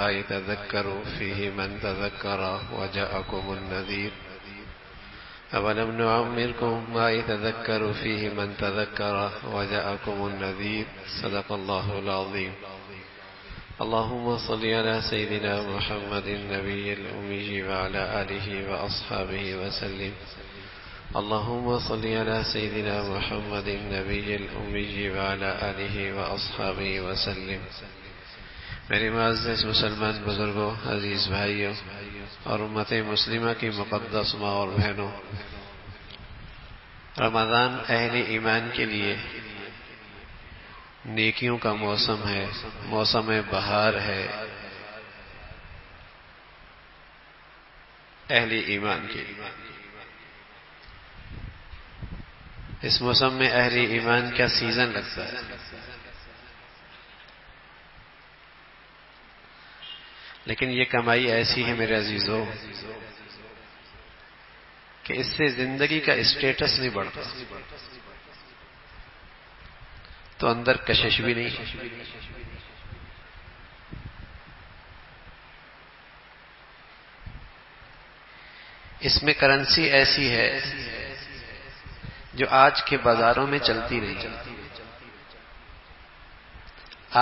ما يتذكر فيه من تذكر وجاءكم النذير أولم نعمركم ما يتذكر فيه من تذكر وجاءكم النذير صدق الله العظيم. اللهم صل على سيدنا محمد النبي الأمي وعلى آله وأصحابه وسلم. اللهم صل على سيدنا محمد النبي الأمي وعلى آله وأصحابه وسلم. میرے معزز مسلمان بزرگوں، عزیز بھائیوں اور امت مسلمہ کی مقدس ماں اور بہنوں، رمضان اہل ایمان کے لیے نیکیوں کا موسم ہے، موسم بہار ہے اہل ایمان کے لیے. اس موسم میں اہل ایمان کا سیزن لگتا ہے. لیکن یہ کمائی ایسی ہے میرے عزیزوں کہ اس سے زندگی کا اسٹیٹس نہیں بڑھتا، تو اندر کشش بھی نہیں. اس میں کرنسی ایسی ہے جو آج کے بازاروں میں چلتی نہیں،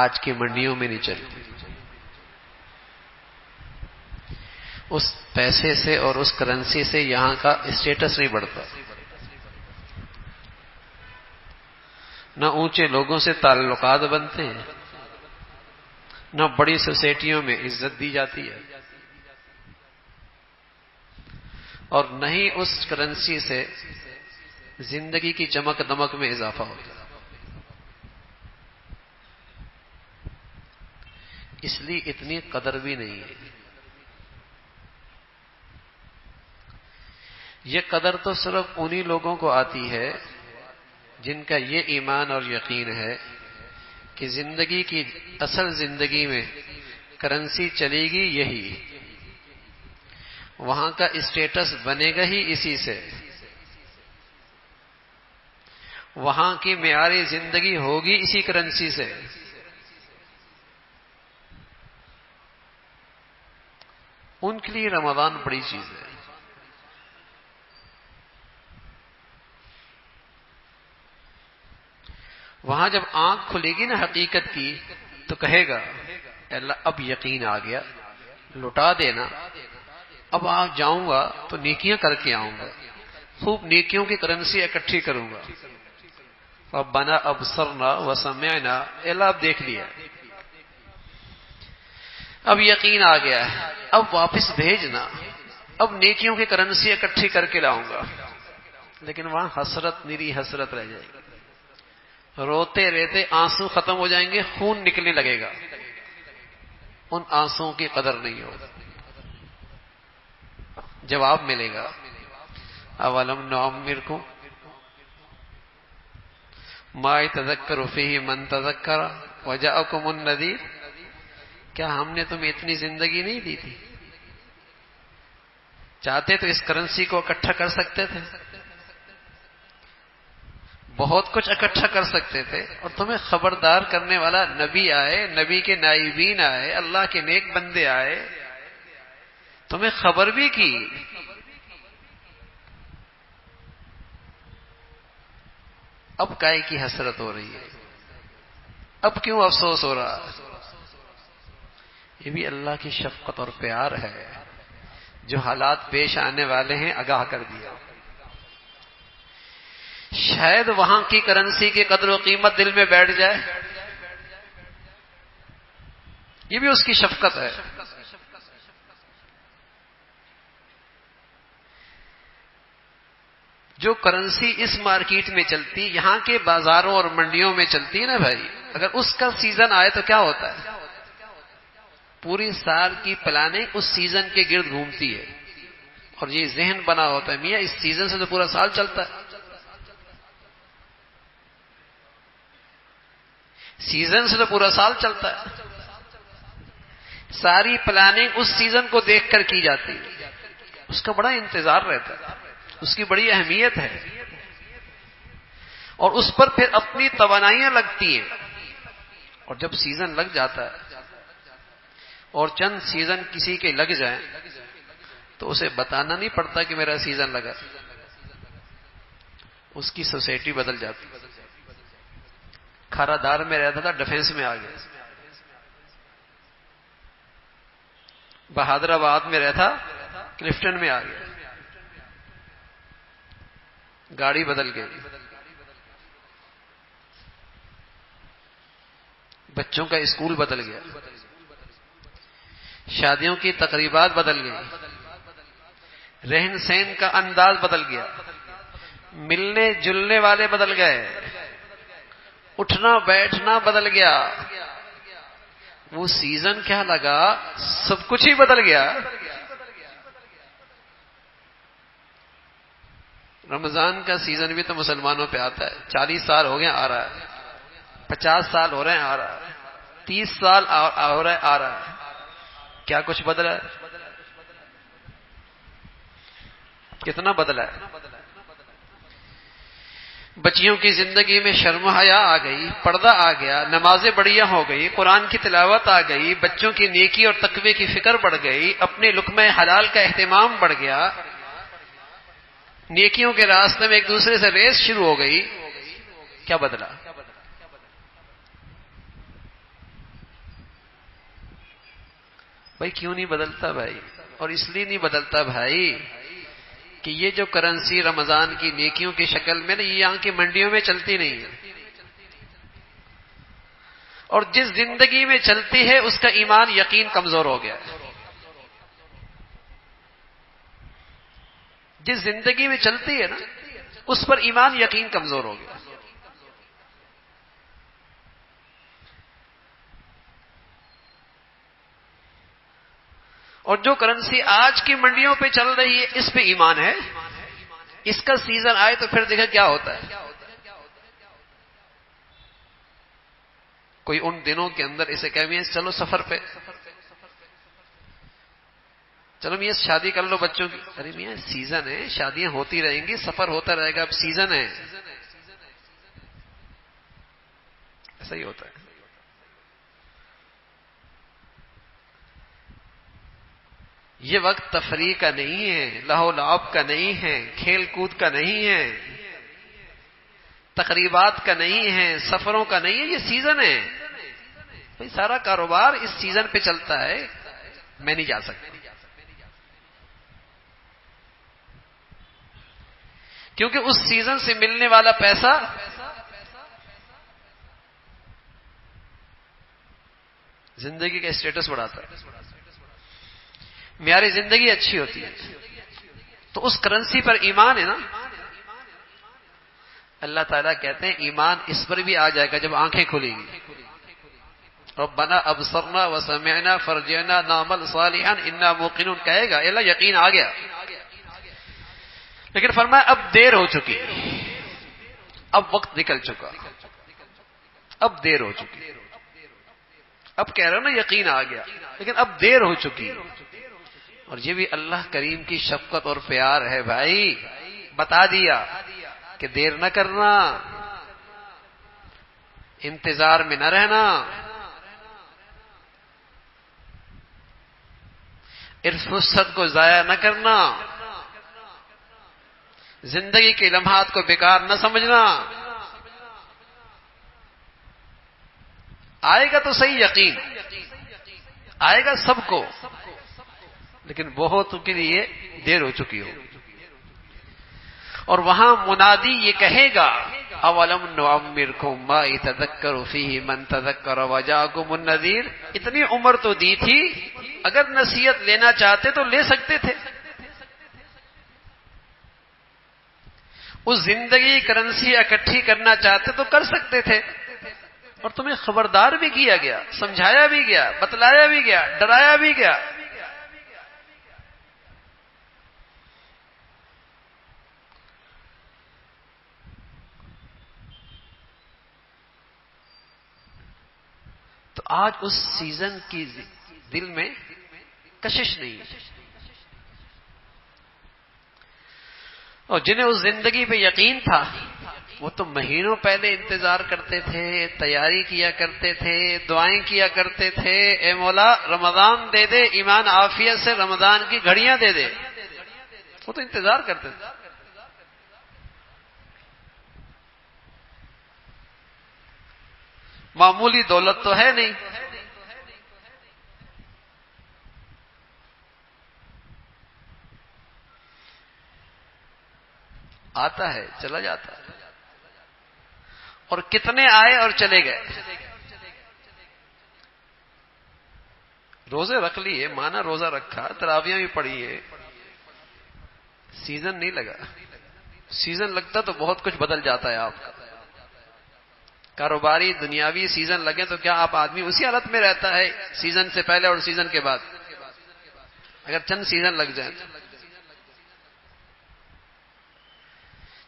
آج کی منڈیوں میں نہیں چلتی. اس پیسے سے اور اس کرنسی سے یہاں کا اسٹیٹس نہیں بڑھتا، نہ اونچے لوگوں سے تعلقات بنتے ہیں، نہ بڑی سوسائٹیوں میں عزت دی جاتی ہے، اور نہ ہی اس کرنسی سے زندگی کی چمک دمک میں اضافہ ہوتا ہے. اس لیے اتنی قدر بھی نہیں ہے. یہ قدر تو صرف انہی لوگوں کو آتی ہے جن کا یہ ایمان اور یقین ہے کہ زندگی کی اصل زندگی میں کرنسی چلے گی یہی، وہاں کا اسٹیٹس بنے گا ہی اسی سے، وہاں کی معیار زندگی ہوگی اسی کرنسی سے. ان کے لیے رمضان بڑی چیز ہے. وہاں جب آنکھ کھلے گی نا حقیقت کی تو کہے گا اللہ اب یقین آ گیا، لٹا دینا، اب آپ جاؤں گا تو نیکیاں کر کے آؤں گا، خوب نیکیوں کی کرنسی اکٹھی کروں گا. ربنا ابصرنا وسمعنا، اللہ اب دیکھ لیا، اب یقین آ گیا ہے، اب واپس بھیجنا، اب نیکیوں کی کرنسی اکٹھی کر کے لاؤں گا. لیکن وہاں حسرت، نیری حسرت رہ جائے گی. روتے رہتے آنسو ختم ہو جائیں گے، خون نکلنے لگے گا، ان آنسوؤں کی قدر نہیں ہوگی. جواب ملے گا اولم نعمرکم ما یتذکر فیہ من تذکر وجاءکم النذیر، کیا ہم نے تمہیں اتنی زندگی نہیں دی تھی؟ چاہتے تو اس کرنسی کو اکٹھا کر سکتے تھے، بہت کچھ اکٹھا کر سکتے تھے، اور تمہیں خبردار کرنے والا نبی آئے، نبی کے نائبین آئے، اللہ کے نیک بندے آئے، تمہیں خبر بھی کی. اب کائے کی حسرت ہو رہی ہے؟ اب کیوں افسوس ہو رہا؟ یہ بھی اللہ کی شفقت اور پیار ہے، جو حالات پیش آنے والے ہیں آگاہ کر دیا. شاید وہاں کی کرنسی کی قدر و قیمت دل میں بیٹھ جائے، یہ بھی اس کی شفقت ہے. جو کرنسی اس مارکیٹ میں چلتی، یہاں کے بازاروں اور منڈیوں میں چلتی ہے نا بھائی، اگر اس کا سیزن آئے تو کیا ہوتا ہے؟ پوری سال کی پلاننگ اس سیزن کے گرد گھومتی ہے، اور یہ ذہن بنا ہوتا ہے میاں اس سیزن سے تو پورا سال چلتا ہے، سیزن سے تو پورا سال چلتا ہے. ساری پلاننگ اس سیزن کو دیکھ کر کی جاتی ہے، اس کا بڑا انتظار رہتا ہے، اس کی بڑی اہمیت ہے، اور اس پر پھر اپنی توانائیاں لگتی ہیں. اور جب سیزن لگ جاتا ہے اور چند سیزن کسی کے لگ جائیں تو اسے بتانا نہیں پڑتا کہ میرا سیزن لگا، اس کی سوسائٹی بدل جاتی. کھارا دار میں رہتا تھا، ڈیفنس میں آ گیا. بہادر آباد میں رہتا، کلفٹن میں آ گیا. گاڑی بدل گئی، بچوں کا اسکول بدل گیا، شادیوں کی تقریبات بدل گئی، رہن سہن کا انداز بدل گیا، ملنے جلنے والے بدل گئے، اٹھنا بیٹھنا بدل گیا. وہ سیزن کیا لگا، سب کچھ ہی بدل گیا. رمضان کا سیزن بھی تو مسلمانوں پہ آتا ہے. 40 سال ہو گئے آ رہا ہے، 50 سال ہو رہے ہیں آ رہا ہے، 30 سال ہو رہا ہے آ رہا ہے. کیا کچھ بدلا ہے؟ کتنا بدلا ہے؟ بچیوں کی زندگی میں شرم و حیا آ گئی، پردہ آ گیا، نمازیں بڑھیا ہو گئی، قرآن کی تلاوت آ گئی، بچوں کی نیکی اور تقوی کی فکر بڑھ گئی، اپنے لقمہ حلال کا اہتمام بڑھ گیا، نیکیوں کے راستے میں ایک دوسرے سے ریس شروع ہو گئی. کیا بدلا؟ بھائی کیوں نہیں بدلتا بھائی؟ اور اس لیے نہیں بدلتا بھائی کہ یہ جو کرنسی رمضان کی نیکیوں کی شکل میں نا، یہ یہاں کی منڈیوں میں چلتی نہیں ہے. اور جس زندگی میں چلتی ہے اس کا ایمان یقین کمزور ہو گیا ہے. جس زندگی میں چلتی ہے نا اس پر ایمان یقین کمزور ہو گیا. اور جو کرنسی آج کی منڈیوں پہ چل رہی ہے اس پہ ایمان ہے. اس کا سیزن آئے تو پھر دیکھا کیا ہوتا ہے. کوئی ان دنوں کے اندر اسے کہ میاں چلو سفر پہ، چلو میاں شادی کر لو بچوں کی. ارے میاں سیزن ہے، شادیاں ہوتی رہیں گی، سفر ہوتا رہے گا، اب سیزن ہے. ایسا ہی ہوتا ہے. یہ وقت تفریح کا نہیں ہے، لہو لعب کا نہیں ہے، کھیل کود کا نہیں ہے، تقریبات کا نہیں ہے، سفروں کا نہیں ہے. یہ سیزن ہے بھائی. سارا کاروبار اس سیزن پہ چلتا ہے. میں نہیں جا سکتا کیونکہ اس سیزن سے ملنے والا پیسہ زندگی کا اسٹیٹس بڑھاتا ہے، معیاری زندگی اچھی ہوتی ہے. تو اس کرنسی پر ایمان ہے نا. اللہ تعالیٰ کہتے ہیں ایمان اس پر بھی آ جائے گا جب آنکھیں کھلیں گی. ربنا ابصرنا وسمعنا فرجعنا نعمل صالحا انا موقنون کہے گا، اللہ یقین آ گیا. لیکن فرمایا اب دیر ہو چکی، اب وقت نکل چکا، اب دیر ہو چکی. اب کہہ رہا نا یقین آ گیا، لیکن اب دیر ہو چکی. اور یہ بھی اللہ کریم کی شفقت اور پیار ہے بھائی. بتا دیا کہ دیر نہ کرنا، انتظار میں نہ رہنا، اس فرصت کو ضائع نہ کرنا، زندگی کے لمحات کو بیکار نہ سمجھنا. آئے گا تو صحیح، یقین آئے گا سب کو، لیکن بہت کے لیے دیر ہو چکی ہو. اور وہاں منادی یہ کہے گا اولم نعمرکم ما یتذکر فیہ من تذکر وجاءکم النذیر. اتنی عمر تو دی تھی، اگر نصیحت لینا چاہتے تو لے سکتے تھے. اس زندگی کرنسی اکٹھی کرنا چاہتے تو کر سکتے تھے. اور تمہیں خبردار بھی کیا گیا، سمجھایا بھی گیا، بتلایا بھی گیا، ڈرایا بھی گیا. تو آج اس سیزن کی دل میں کشش نہیں ہے. اور جنہیں اس زندگی پہ یقین تھا وہ تو مہینوں پہلے انتظار کرتے تھے، تیاری کیا کرتے تھے، دعائیں کیا کرتے تھے، اے مولا رمضان دے دے، ایمان عافیت سے رمضان کی گھڑیاں دے دے. وہ تو انتظار کرتے تھے. معمولی دولت تو ہے نہیں. آتا ہے چلا جاتا ہے. اور کتنے آئے اور چلے گئے. روزے رکھ لیے، مانا روزہ رکھا، تراویاں بھی پڑھی ہے، سیزن نہیں لگا. سیزن لگتا تو بہت کچھ بدل جاتا ہے. آپ کا کاروباری دنیاوی سیزن لگے تو کیا آپ آدمی اسی حالت میں رہتا ہے سیزن سے پہلے اور سیزن کے بعد؟ اگر چند سیزن لگ جائیں،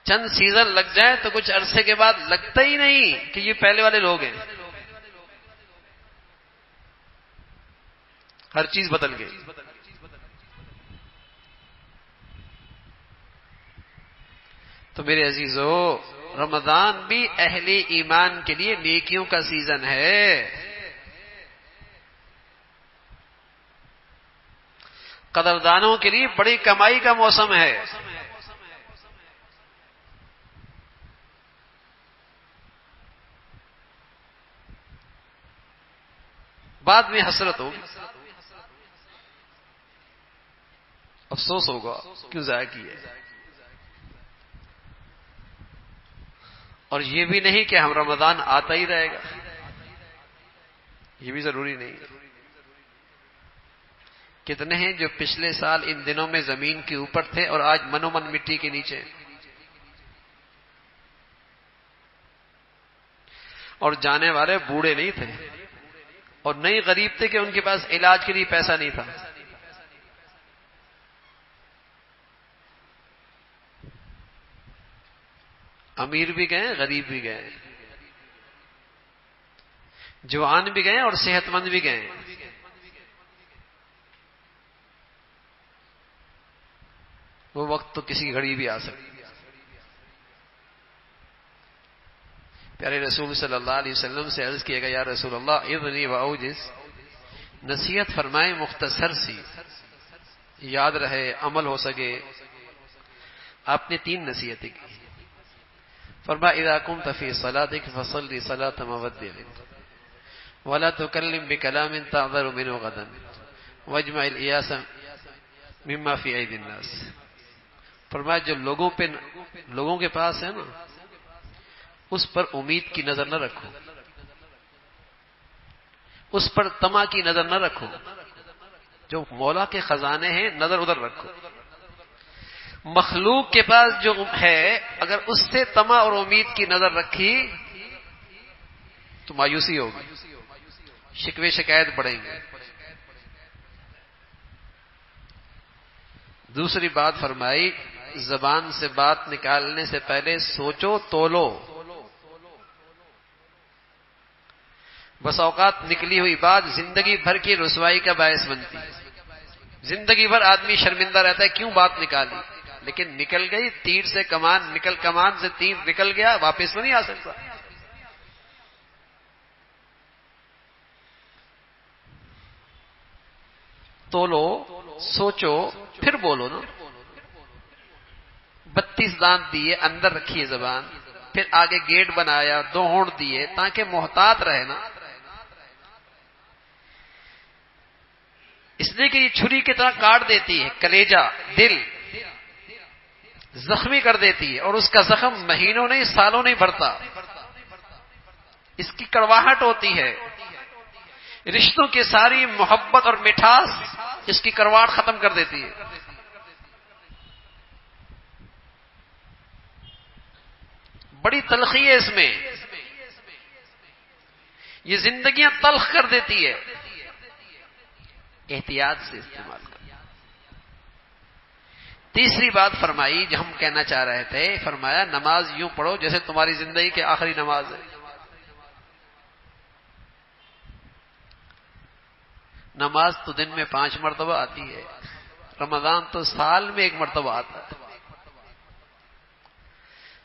چند سیزن لگ جائیں تو کچھ عرصے کے بعد لگتا ہی نہیں کہ یہ پہلے والے لوگ ہیں. ہر چیز بدل گئی. تو میرے عزیزو، رمضان بھی اہل ایمان کے لیے نیکیوں کا سیزن ہے. قدردانوں کے لیے بڑی کمائی کا موسم ہے. بعد میں حسرت ہوگی، افسوس ہوگا کیوں ضائع کیے. اور یہ بھی نہیں کہ ہم رمضان آتا ہی رہے گا، یہ بھی ضروری نہیں. کتنے ہیں جو پچھلے سال ان دنوں میں زمین کے اوپر تھے اور آج منو من مٹی کے نیچے. اور جانے والے بوڑھے نہیں تھے اور نہیں غریب تھے کہ ان کے پاس علاج کے لیے پیسہ نہیں تھا. امیر بھی گئے، غریب بھی گئے، جوان بھی گئے اور صحت مند بھی گئے. وہ وقت تو کسی گھڑی بھی آ سکتی. پیارے رسول صلی اللہ علیہ وسلم سے عرض کیا گیا، یا رسول اللہ اذنی واوجز، نصیحت فرمائیں مختصر سی، یاد رہے، عمل ہو سکے. آپ نے 3 نصیحتیں کی. فرمایا اذا قمت فی صلاتک فصلی صلاة مودع ولا تکلم بکلام تعذر منه غدا واجمع الایاس مما فی ایدی الناس. فرمایا جو لوگوں کے پاس ہے نا، اس پر امید کی نظر نہ رکھو، اس پر طمع کی نظر نہ رکھو. جو مولا کے خزانے ہیں نظر ادھر رکھو. مخلوق کے پاس جو ہے اگر اس سے طمع اور امید کی نظر رکھی تو مایوسی ہوگی، شکوے شکایت بڑھیں گے. دوسری بات فرمائی، زبان سے بات نکالنے سے پہلے سوچو تولو. بس اوقات نکلی ہوئی بات زندگی بھر کی رسوائی کا باعث بنتی ہے. زندگی بھر آدمی شرمندہ رہتا ہے کیوں بات نکالی، لیکن نکل گئی. تیر سے کمان نکل، کمان سے تیر نکل گیا، واپس نہیں آ سکتا. تولو، سوچو، پھر بولو نا. 32 دانت دیے، اندر رکھیے زبان، پھر آگے گیٹ بنایا، 2 ہونٹ دیے تاکہ محتاط رہے نا. اس لیے کہ یہ چھری کی طرح کاٹ دیتی ہے، کلیجہ، دل زخمی کر دیتی ہے، اور اس کا زخم مہینوں نہیں سالوں نہیں بھرتا. اس کی کڑواہٹ ہوتی ہے، رشتوں کی ساری محبت اور مٹھاس اس کی کرواہٹ ختم کر دیتی ہے. بڑی تلخی ہے اس میں، یہ زندگیاں تلخ کر دیتی ہے. احتیاط سے استعمال کرو. تیسری بات فرمائی جو ہم کہنا چاہ رہے تھے، فرمایا نماز یوں پڑھو جیسے تمہاری زندگی کی آخری نماز ہے. نماز تو دن میں 5 مرتبہ آتی ہے، رمضان تو سال میں 1 مرتبہ آتا ہے.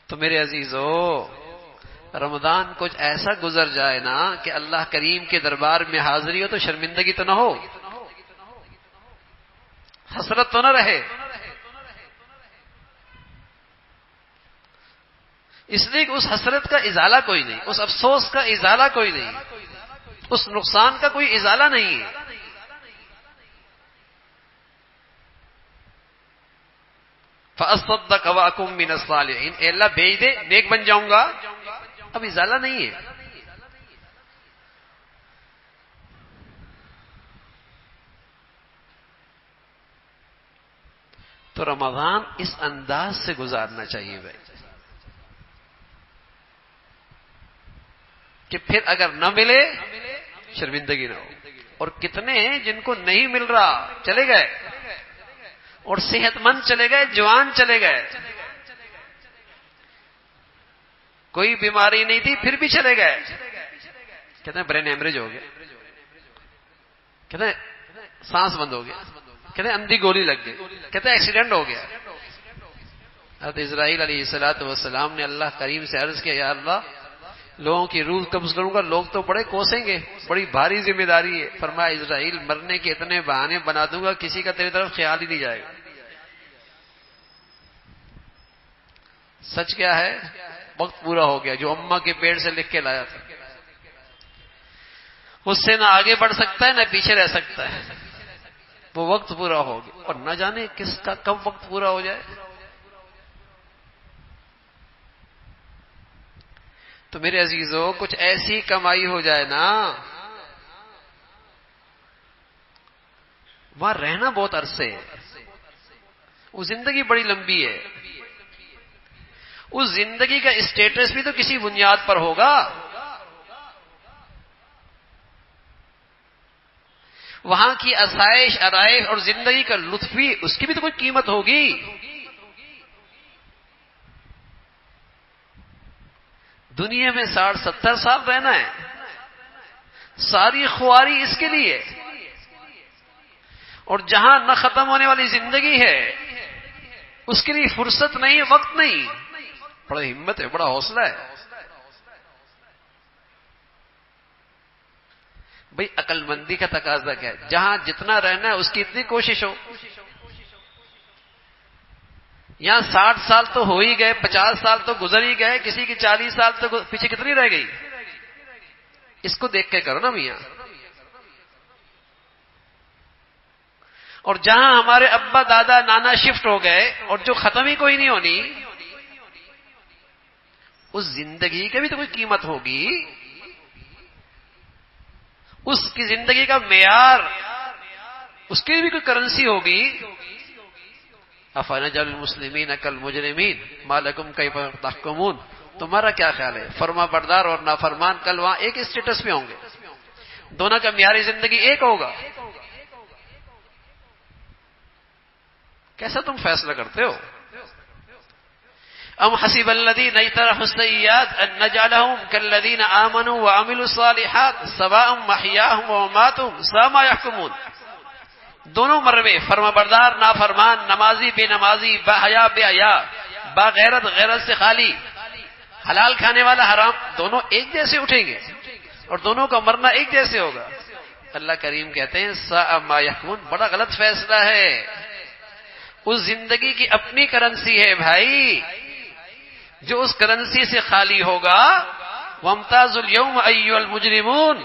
تو میرے عزیزو، رمضان کچھ ایسا گزر جائے نا کہ اللہ کریم کے دربار میں حاضری ہو تو شرمندگی تو نہ ہو، حسرت تو نہ رہے. اس لیے کہ اس حسرت کا ازالہ کوئی نہیں، اس افسوس کا ازالہ کوئی نہیں، اس نقصان کا کوئی ازالہ نہیں ہے. فَأَصَّدَّقَ وَأَكُن مِّنَ الصَّالِحِينَ، اے اللہ بھیج دے، نیک بن جاؤں گا. اب ازالہ نہیں ہے. تو رمضان اس انداز سے گزارنا چاہیے بھائی کہ پھر اگر نہ ملے شرمندگی نہ ہو. اور کتنے ہیں جن کو نہیں مل رہا چلے گئے، اور صحت مند چلے گئے، جوان چلے گئے، کوئی بیماری نہیں تھی پھر بھی چلے گئے. کہتے ہیں برین ہیمریج ہو گیا، کہتے ہیں سانس بند ہو گیا، کہتے ہیں اندھی گولی لگ گئی، کہتے ہیں ایکسیڈنٹ ہو گیا. حضرت اسرائیل علیہ السلام نے اللہ کریم سے عرض کیا، یا اللہ لوگوں کی روح قبض کروں گا، لوگ تو بڑے کوسیں گے، بڑی بھاری ذمہ داری ہے. فرمایا اسرائیل مرنے کے اتنے بہانے بنا دوں گا کسی کا تیری طرف خیال ہی نہیں جائے گا. سچ کیا ہے؟ وقت پورا ہو گیا. جو اماں کے پیڑ سے لکھ کے لایا تھا اس سے نہ آگے بڑھ سکتا ہے نہ پیچھے رہ سکتا ہے. وہ وقت پورا ہو گیا اور نہ جانے کس کا کب وقت پورا ہو جائے. تو میرے عزیزو کچھ ایسی کمائی ہو جائے نا، وہاں رہنا بہت عرصے ہے، وہ زندگی بڑی لمبی ہے. اس زندگی کا اسٹیٹس بھی تو کسی بنیاد پر ہوگا. وہاں کی آسائش آرائش اور زندگی کا لطف بھی، اس کی بھی تو کوئی قیمت ہوگی. دنیا میں 60-70 سال رہنا ہے، ساری خواری اس کے لیے. اور جہاں نہ ختم ہونے والی زندگی ہے اس کے لیے فرصت نہیں، وقت نہیں. بڑا ہمت ہے، بڑا حوصلہ ہے بھئی. عقل مندی کا تقاضا کیا ہے؟ جہاں جتنا رہنا ہے اس کی اتنی کوشش ہو. یہاں 60 سال تو ہو ہی گئے، 50 سال تو گزر ہی گئے، کسی کی 40 سال تو پیچھے کتنی رہ گئی. اس کو دیکھ کے کرو نا میاں. اور جہاں ہمارے ابا دادا نانا شفٹ ہو گئے اور جو ختم ہی کوئی نہیں ہونی، اس زندگی کی بھی تو کوئی قیمت ہوگی. اس کی زندگی کا معیار، اس کی بھی کوئی کرنسی ہوگی. افنجعل المسلمین کالمجرمین ما لکم کیف تحکمون. تمہارا کیا خیال ہے؟ فرما بردار اور نافرمان کل وہاں ایک اسٹیٹس میں ہوں گے، دونوں کا معیاری زندگی ایک ہوگا. کیسا تم فیصلہ کرتے ہو؟ ام حسب الذین اجترحوا السیئات ان نجعلهم کالذین آمنوا وعملوا الصالحات سواء محیاهم ومماتهم ساء ما يحکمون. دونوں مربے، فرما بردار نافرمان، نمازی بے نمازی، با حیا بے حیا، با غیرت غیرت سے خالی، حلال کھانے والا حرام، دونوں ایک جیسے اٹھیں گے اور دونوں کا مرنا ایک جیسے ہوگا. اللہ کریم کہتے ہیں ساء ما يحکمون، بڑا غلط فیصلہ ہے. اس زندگی کی اپنی کرنسی ہے بھائی، جو اس کرنسی سے خالی ہوگا. وامتاز اليوم ایھا المجرمون،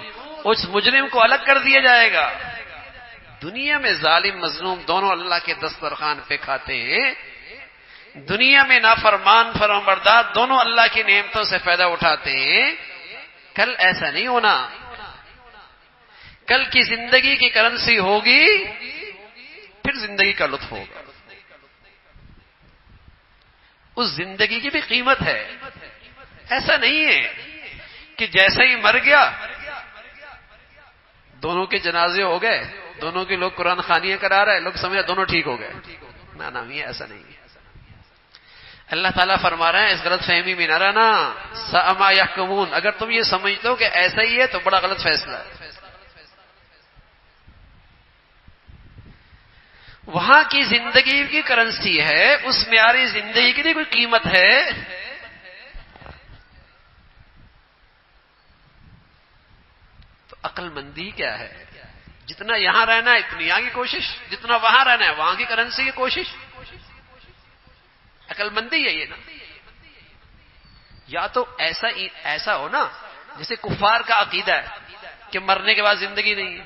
اس مجرم کو الگ کر دیا جائے گا. دنیا میں ظالم مظلوم دونوں اللہ کے دسترخوان پہ کھاتے ہیں، دنیا میں نافرمان فرمانبردار دونوں اللہ کی نعمتوں سے فائدہ اٹھاتے ہیں. کل ایسا نہیں ہونا. کل کی زندگی کی کرنسی ہوگی، پھر زندگی کا لطف ہوگا. اس زندگی کی بھی قیمت ہے. ایسا نہیں ہے کہ جیسے ہی مر گیا دونوں کے جنازے ہو گئے، دونوں کے لوگ قرآن خوانیاں کرا رہے، لوگ سمجھا دونوں ٹھیک ہو گئے. نہ یہ ایسا نہیں ہے. اللہ تعالیٰ فرما رہے ہیں اس غلط فہمی میں نہ رہنا. ساء ما یحکمون، اگر تم یہ سمجھ لو کہ ایسا ہی ہے تو بڑا غلط فیصلہ ہے. وہاں کی زندگی کی کرنسی ہے، اس معیاری زندگی کی نہیں کوئی قیمت ہے. عقل مندی کیا ہے؟ جتنا یہاں رہنا ہے اتنی یہاں کی کوشش، جتنا وہاں رہنا ہے وہاں کی کرنسی کی کوشش. عقل مندی ہے یہ نا. یا تو ایسا ہو نا جیسے کفار کا عقیدہ ہے کہ مرنے کے بعد زندگی نہیں ہے.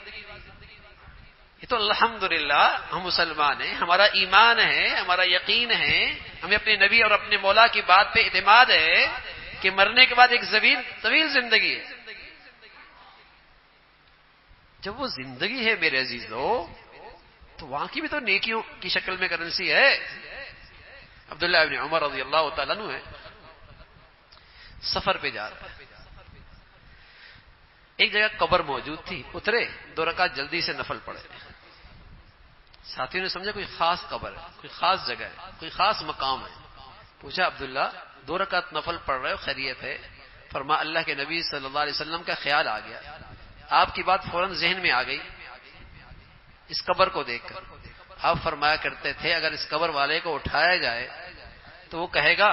یہ تو الحمدللہ ہم مسلمان ہیں، ہمارا ایمان ہے، ہمارا یقین ہے، ہمیں اپنے نبی اور اپنے مولا کی بات پہ اعتماد ہے کہ مرنے کے بعد ایک طویل زندگی ہے. جب وہ زندگی ہے میرے عزیزو تو وہاں کی بھی تو نیکیوں کی شکل میں کرنسی ہے. عبداللہ ابن عمر رضی اللہ تعالیٰ عنہ ہے، سفر پہ جا رہا ہے، ایک جگہ قبر موجود تھی، اترے 2 رکعت جلدی سے نفل پڑے. ساتھیوں نے سمجھا کوئی خاص قبر ہے، کوئی خاص جگہ ہے، کوئی خاص مقام ہے. پوچھا عبداللہ 2 رکعت نفل پڑھ رہے ہو، خیریت ہے؟ فرما اللہ کے نبی صلی اللہ علیہ وسلم کا خیال آ گیا، آپ کی بات فوراً ذہن میں آ گئی اس قبر کو دیکھ کر. آپ فرمایا کرتے تھے اگر اس قبر والے کو اٹھایا جائے تو وہ کہے گا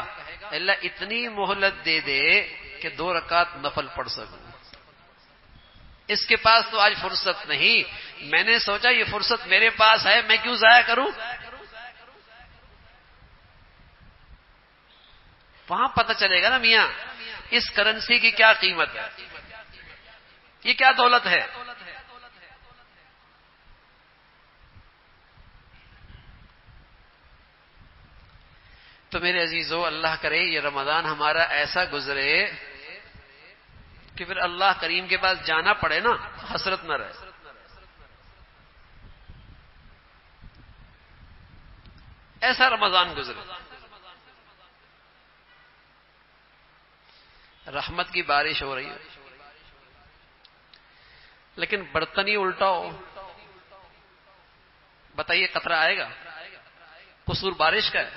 اللہ اتنی مہلت دے دے کہ 2 رکعت نفل پڑھ سکوں. اس کے پاس تو آج فرصت نہیں، میں نے سوچا یہ فرصت میرے پاس ہے، میں کیوں ضائع کروں؟ وہاں پتہ چلے گا نا میاں اس کرنسی کی کیا قیمت ہے، یہ کیا دولت ہے. تو میرے عزیزو اللہ کرے یہ رمضان ہمارا ایسا گزرے کہ پھر اللہ کریم کے پاس جانا پڑے نا حسرت نہ رہے. ایسا رمضان گزرے. رحمت کی بارش ہو رہی ہے لیکن برتن ہی الٹا ہو، بتائیے قطرہ آئے گا؟ قصور بارش کا ہے.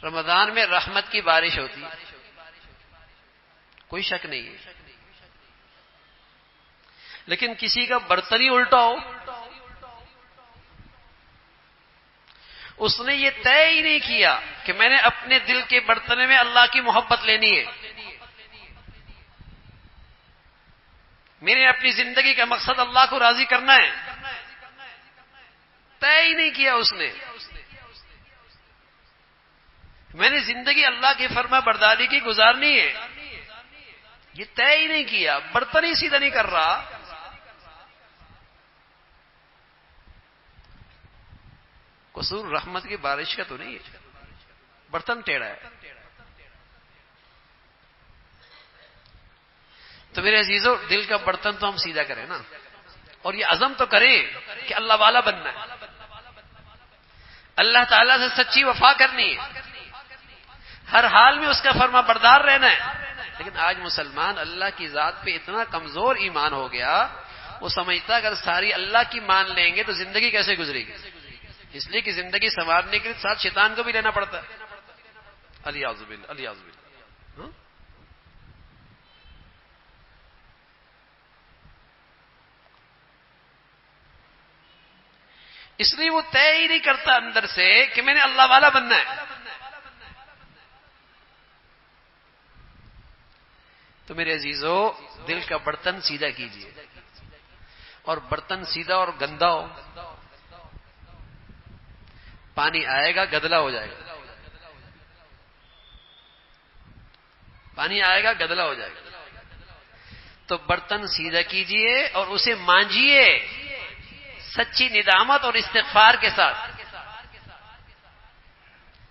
رمضان میں رحمت کی بارش ہوتی ہے، کوئی شک نہیں ہے، لیکن کسی کا برتن ہی الٹا ہو، اس نے یہ طے ہی نہیں کیا کہ میں نے اپنے دل کے برتن میں اللہ کی محبت لینی ہے، میں نے اپنی زندگی کا مقصد اللہ کو راضی کرنا ہے، طے ہی نہیں کیا اس نے. میں نے زندگی اللہ کی فرما برداری کی گزارنی ہے، یہ طے ہی نہیں کیا، برتن ہی سیدھا نہیں کر رہا. قصور رحمت کی بارش کا تو نہیں ہے، برتن ٹیڑھا ہے. تو میرے عزیزو دل کا برتن تو ہم سیدھا کریں نا، اور یہ عزم تو کریں کہ اللہ والا بننا ہے، اللہ تعالیٰ سے سچی وفا کرنی ہے، ہر حال میں اس کا فرما بردار رہنا ہے. لیکن آج مسلمان اللہ کی ذات پہ اتنا کمزور ایمان ہو گیا، وہ سمجھتا اگر ساری اللہ کی مان لیں گے تو زندگی کیسے گزرے گی. اس لیے کہ زندگی سنوارنے کے لیے ساتھ شیطان کو بھی لینا پڑتا ہے. الیاذ باللہ الیاذ باللہ. اس لیے وہ طے ہی نہیں کرتا اندر سے کہ میں نے اللہ والا بننا ہے. تو میرے عزیزو دل کا برتن سیدھا کیجیے، اور برتن سیدھا اور گندا ہو پانی آئے گا گدلا ہو جائے گا، پانی آئے گا گدلا ہو جائے گا. تو برتن سیدھا کیجیے اور اسے مانجیے سچی ندامت اور استغفار کے ساتھ،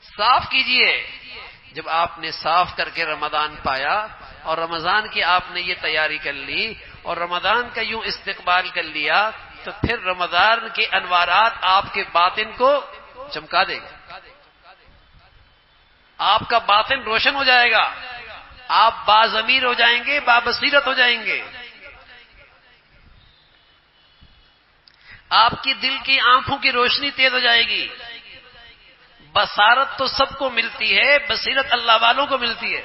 صاف کیجیے. جب آپ نے صاف کر کے رمضان پایا اور رمضان کی آپ نے یہ تیاری کر لی اور رمضان کا یوں استقبال کر لیا تو پھر رمضان کے انوارات آپ کے باطن کو چمکا دے گا، آپ کا باطن روشن ہو جائے گا، آپ باضمیر ہو جائیں گے، بابصیرت ہو جائیں گے. آپ کی دل کی آنکھوں کی روشنی تیز ہو جائے گی. بصارت تو سب کو ملتی ہے، بصیرت اللہ والوں کو ملتی ہے.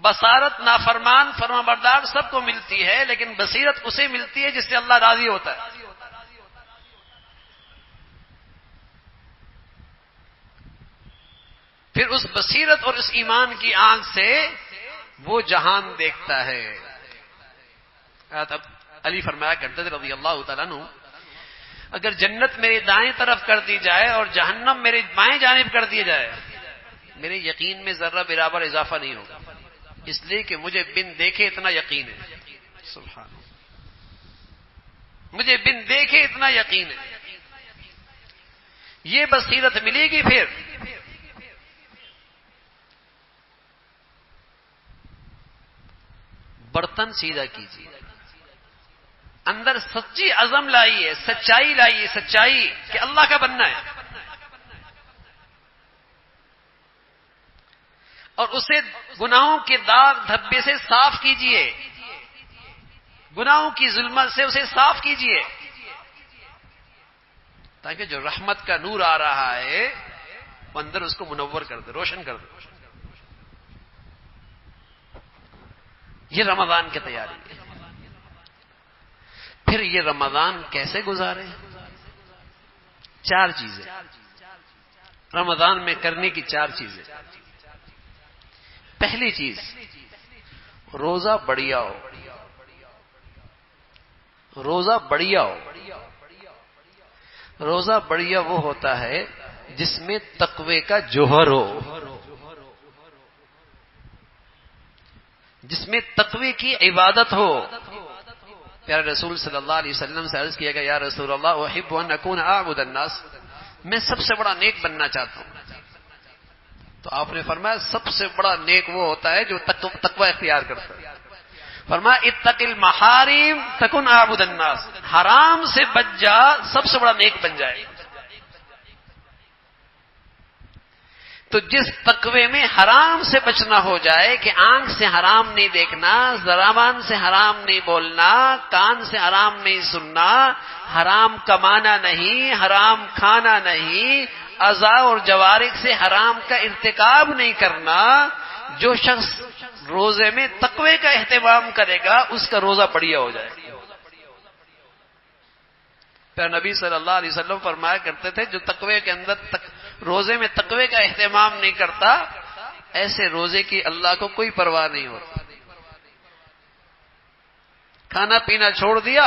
بصارت نافرمان فرما بردار سب کو ملتی ہے، لیکن بصیرت اسے ملتی ہے جس سے اللہ راضی ہوتا ہے. پھر اس بصیرت اور اس ایمان کی آنکھ سے وہ جہان دیکھتا ہے. اب علی فرمایا کرتے تھے رضی اللہ تعالیٰ عنہ، اگر جنت میرے دائیں طرف کر دی جائے اور جہنم میرے بائیں جانب کر دی جائے، میرے یقین میں ذرہ برابر اضافہ نہیں ہوگا، اس لیے کہ مجھے بن دیکھے اتنا یقین ہے. سبحان اللہ، مجھے بن دیکھے اتنا یقین ہے. یہ بصیرت ملے گی پھر برتن سیدھا کیجیے، اندر سچی عزم لائیے، سچائی لائیے، سچائی کہ اللہ کا بننا ہے، اور اسے گناہوں کے داغ دھبے سے صاف کیجیے، گناہوں کی ظلمت سے اسے صاف کیجیے، تاکہ جو رحمت کا نور آ رہا ہے وہ اندر اس کو منور کر دے، روشن کر دے. یہ رمضان کی تیاری ہے. پھر یہ رمضان کیسے گزارے؟ 4 چیزیں رمضان میں کرنے کی، 4 چیزیں. پہلی چیز، روزہ بڑھیا ہو. روزہ بڑھیا ہو. روزہ بڑھیا وہ ہوتا ہے جس میں تقوی کا جوہر ہو، جس میں تقوی کی عبادت ہو. پیارے رسول صلی اللہ علیہ وسلم سے عرض کیا گیا، یا رسول اللہ احب ان اکون اعبد الناس، میں سب سے بڑا نیک بننا چاہتا ہوں. تو آپ نے فرمایا سب سے بڑا نیک وہ ہوتا ہے جو تقوی اختیار کرتا ہے. فرمایا اتق المحارم تکن اعبد الناس، حرام سے بچ جا، سب سے بڑا نیک بن جائے. تو جس تقوی میں حرام سے بچنا ہو جائے کہ آنکھ سے حرام نہیں دیکھنا، زبان سے حرام نہیں بولنا، کان سے حرام نہیں سننا، حرام کمانا نہیں، حرام کھانا نہیں، اعضاء اور جوارح سے حرام کا ارتکاب نہیں کرنا. جو شخص روزے میں تقوی کا اہتمام کرے گا اس کا روزہ بڑھیا ہو جائے گا. پھر نبی صلی اللہ علیہ وسلم فرمایا کرتے تھے جو تقوی کے اندر روزے میں تقوی کا اہتمام نہیں کرتا، ایسے روزے کی اللہ کو کوئی پرواہ نہیں ہوتی. کھانا پینا چھوڑ دیا،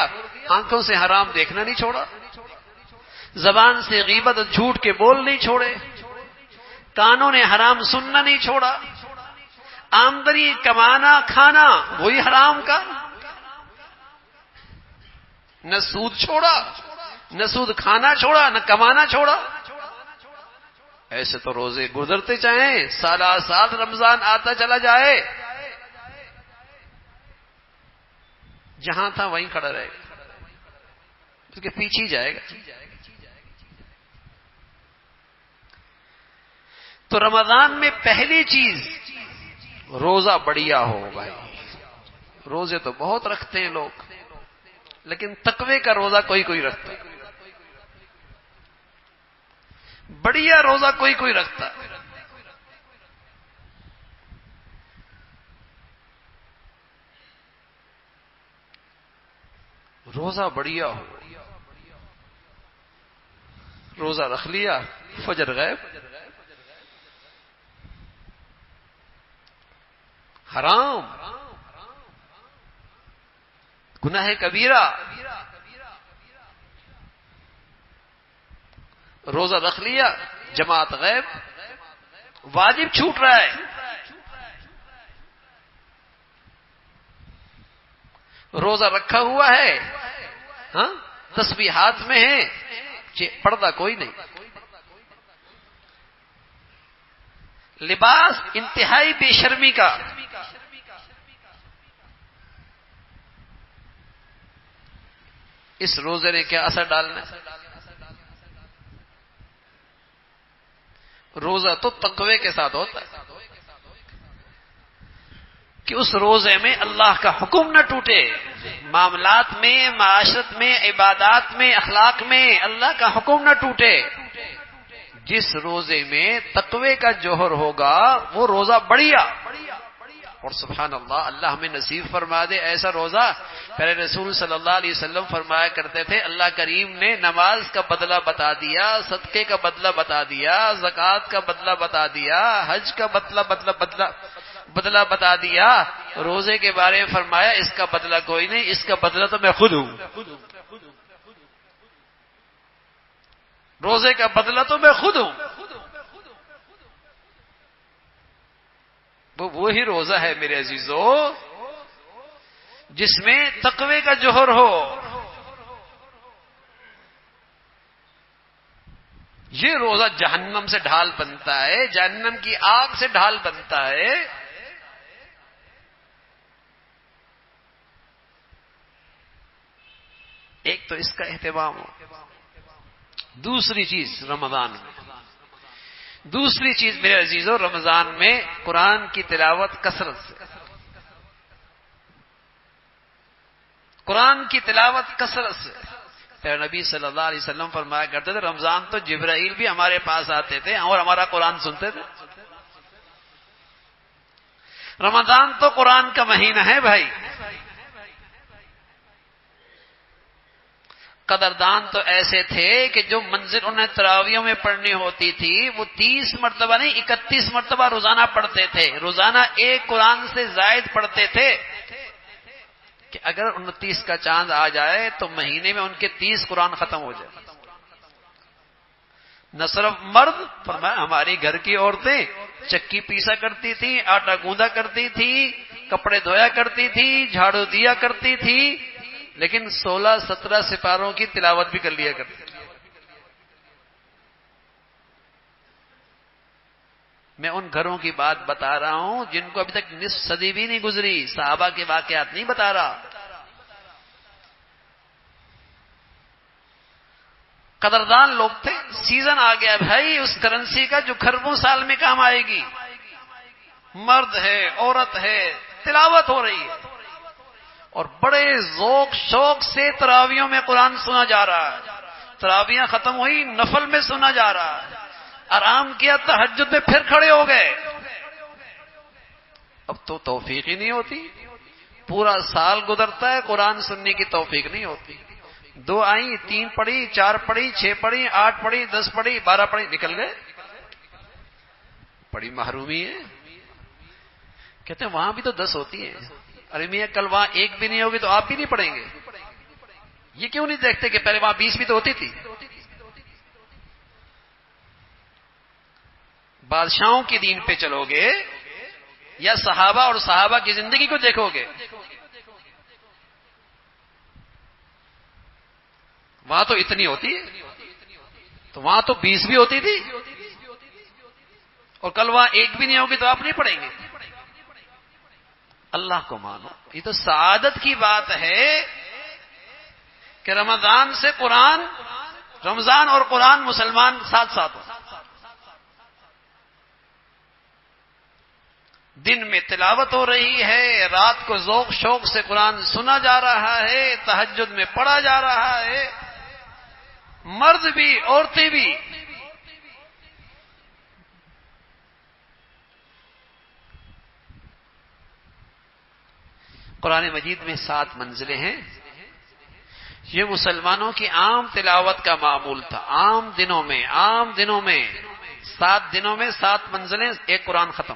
آنکھوں سے حرام دیکھنا نہیں چھوڑا، زبان سے غیبت اور جھوٹ کے بول نہیں چھوڑے، کانوں نے حرام سننا نہیں چھوڑا، آمدنی کمانا کھانا وہی حرام کا، نہ سود چھوڑا، نہ سود کھانا چھوڑا، نہ کمانا چھوڑا. ایسے تو روزے گزرتے جائیں، سالہ سال رمضان آتا چلا جائے، جہاں تھا وہیں کھڑا رہے گا، اس کے پیچھے ہی جائے گا. تو رمضان میں پہلی چیز روزہ بڑھیا ہو. بھائی روزے تو بہت رکھتے ہیں لوگ، لیکن تقوی کا روزہ کوئی کوئی رکھتا ہے، بڑھیا روزہ کوئی کوئی رکھتا ہے. روزہ بڑھیا ہو، روزہ رکھ لیا، فجر غائب، حرام، گناہ کبیرہ، روزہ رکھ لیا، جماعت غائب، واجب چھوٹ رہا ہے. روزہ رکھا ہوا ہے، ہاں تسبیح ہاتھ میں ہے، پردہ کوئی نہیں، لباس انتہائی بے شرمی کا. اس روزے نے کیا اثر ڈالنا ہے؟ روزہ تو تقوی کے ساتھ ہوتا ہے کہ اس روزے میں اللہ کا حکم نہ ٹوٹے، معاملات میں، معاشرت میں، عبادات میں، اخلاق میں اللہ کا حکم نہ ٹوٹے. جس روزے میں تقوی کا جوہر ہوگا وہ روزہ بڑھیا. اور سبحان اللہ، اللہ ہمیں نصیب فرما دے ایسا روزہ. پہلے رسول صلی اللہ علیہ وسلم فرمایا کرتے تھے اللہ کریم نے نماز کا بدلہ بتا دیا، صدقے کا بدلہ بتا دیا، زکوٰۃ کا بدلہ بتا دیا، حج کا بدلہ بتا دیا. روزے کے بارے میں فرمایا اس کا بدلہ کوئی نہیں، اس کا بدلہ تو میں خود ہوں. روزے کا بدلہ تو میں خود ہوں. وہی روزہ ہے میرے عزیزو جس میں تقوی کا جوہر ہو. یہ روزہ جہنم سے ڈھال بنتا ہے، جہنم کی آگ سے ڈھال بنتا ہے. ایک تو اس کا اہتمام ہو. دوسری چیز رمضان میں، دوسری چیز میرے عزیزو رمضان میں قرآن کی تلاوت کثرت سے. قرآن کی تلاوت کثرت سے. پھر نبی صلی اللہ علیہ وسلم فرمایا کرتے تھے رمضان تو جبرائیل بھی ہمارے پاس آتے تھے اور ہمارا قرآن سنتے تھے. رمضان تو قرآن کا مہینہ ہے بھائی. قدردان تو ایسے تھے کہ جو منزل انہیں تراویوں میں پڑھنی ہوتی تھی وہ 30 مرتبہ نہیں 31 مرتبہ روزانہ پڑھتے تھے. روزانہ ایک قرآن سے زائد پڑھتے تھے کہ اگر 29 کا چاند آ جائے تو مہینے میں ان کے 30 قرآن ختم ہو جائے. نہ صرف مرد، فرمایا ہماری گھر کی عورتیں چکی پیسا کرتی تھی، آٹا گوندا کرتی تھی، کپڑے دھویا کرتی تھی، جھاڑو دیا کرتی تھی، لیکن 16-17 سپاروں کی تلاوت بھی کر لیا کرتے. میں ان گھروں کی بات بتا رہا ہوں جن کو ابھی تک نصف صدی بھی نہیں گزری. صحابہ کے واقعات نہیں بتا رہا. قدردان لوگ تھے. سیزن آ گیا بھائی اس کرنسی کا جو کھربوں سال میں کام آئے گی. مرد ہے، عورت ہے، تلاوت ہو رہی ہے اور بڑے ذوق شوق سے تراویوں میں قرآن سنا جا رہا ہے. تراویاں ختم ہوئی، نفل میں سنا جا رہا ہے. آرام کیا، تہجد میں پھر کھڑے ہو گئے. اب تو توفیق ہی نہیں ہوتی. پورا سال گزرتا ہے قرآن سننے کی توفیق نہیں ہوتی. 2 آئیں، 3 پڑھی، 4 پڑھی، 6 پڑھی، 8 پڑھی، 10 پڑھی، 12 پڑھی، نکل گئے. بڑی محرومی ہے. کہتے ہیں وہاں بھی تو 10 ہوتی ہیں. ارے میاں کل وہاں 1 بھی نہیں ہوگی تو آپ بھی نہیں پڑھیں گے. یہ کیوں نہیں دیکھتے کہ پہلے وہاں 20 بھی تو ہوتی تھی. بادشاہوں کے دین پہ چلو گے یا صحابہ اور صحابہ کی زندگی کو دیکھو گے؟ وہاں تو اتنی ہوتی ہے تو وہاں تو 20 بھی ہوتی تھی اور کل وہاں 1 بھی نہیں ہوگی تو آپ نہیں پڑھیں گے. اللہ کو مانو. یہ تو سعادت کی بات ہے کہ رمضان سے قرآن، رمضان اور قرآن مسلمان ساتھ ساتھ ہو. دن میں تلاوت ہو رہی ہے، رات کو ذوق شوق سے قرآن سنا جا رہا ہے، تہجد میں پڑھا جا رہا ہے. مرد بھی عورتیں بھی. قرآن مجید میں 7 منزلیں ہیں. یہ مسلمانوں کی عام تلاوت کا معمول تھا. عام دنوں میں 7 دنوں میں 7 منزلیں، ایک قرآن ختم.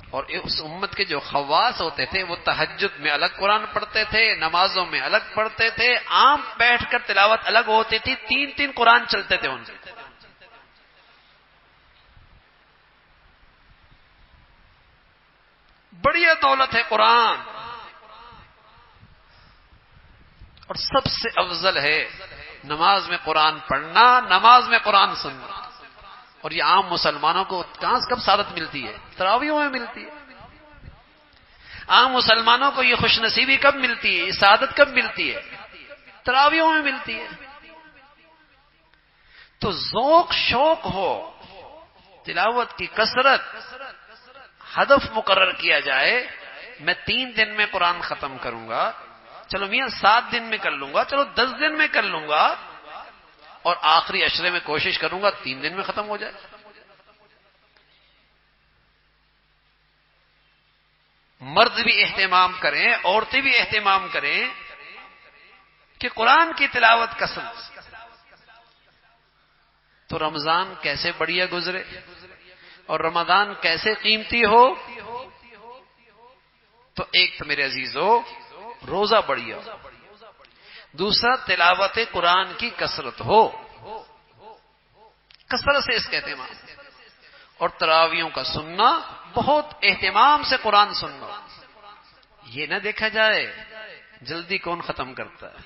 اور اس امت کے جو خواص ہوتے تھے وہ تہجد میں الگ قرآن پڑھتے تھے، نمازوں میں الگ پڑھتے تھے، عام بیٹھ کر تلاوت الگ ہوتی تھی. 3 قرآن چلتے تھے ان سے. بڑی دولت ہے قرآن اور سب سے افضل ہے نماز میں قرآن پڑھنا، نماز میں قرآن سننا. اور یہ عام مسلمانوں کو کہاں سے کب سعادت ملتی ہے؟ تراویحوں میں ملتی ہے. عام مسلمانوں کو یہ خوش نصیبی کب ملتی ہے؟ یہ سعادت کب ملتی ہے؟ تراویحوں میں ملتی ہے. تو ذوق شوق ہو، تلاوت کی کثرت، ہدف مقرر کیا جائے. میں 3 دن میں قرآن ختم کروں گا، چلو میاں 7 دن میں کر لوں گا، چلو 10 دن میں کر لوں گا، اور آخری عشرے میں کوشش کروں گا 3 دن میں ختم ہو جائے. مرد بھی اہتمام کریں، عورتیں بھی اہتمام کریں کہ قرآن کی تلاوت کثرت، تو رمضان کیسے بڑھیا گزرے اور رمضان کیسے قیمتی ہو. تو ایک تو میرے عزیزو روزہ بڑھیا ہو، دوسرا تلاوت قرآن کی کثرت ہو، کثرت سے اس کا اہتمام، اور تراویحوں کا سننا، بہت اہتمام سے قرآن سننا. یہ نہ دیکھا جائے جلدی کون ختم کرتا ہے،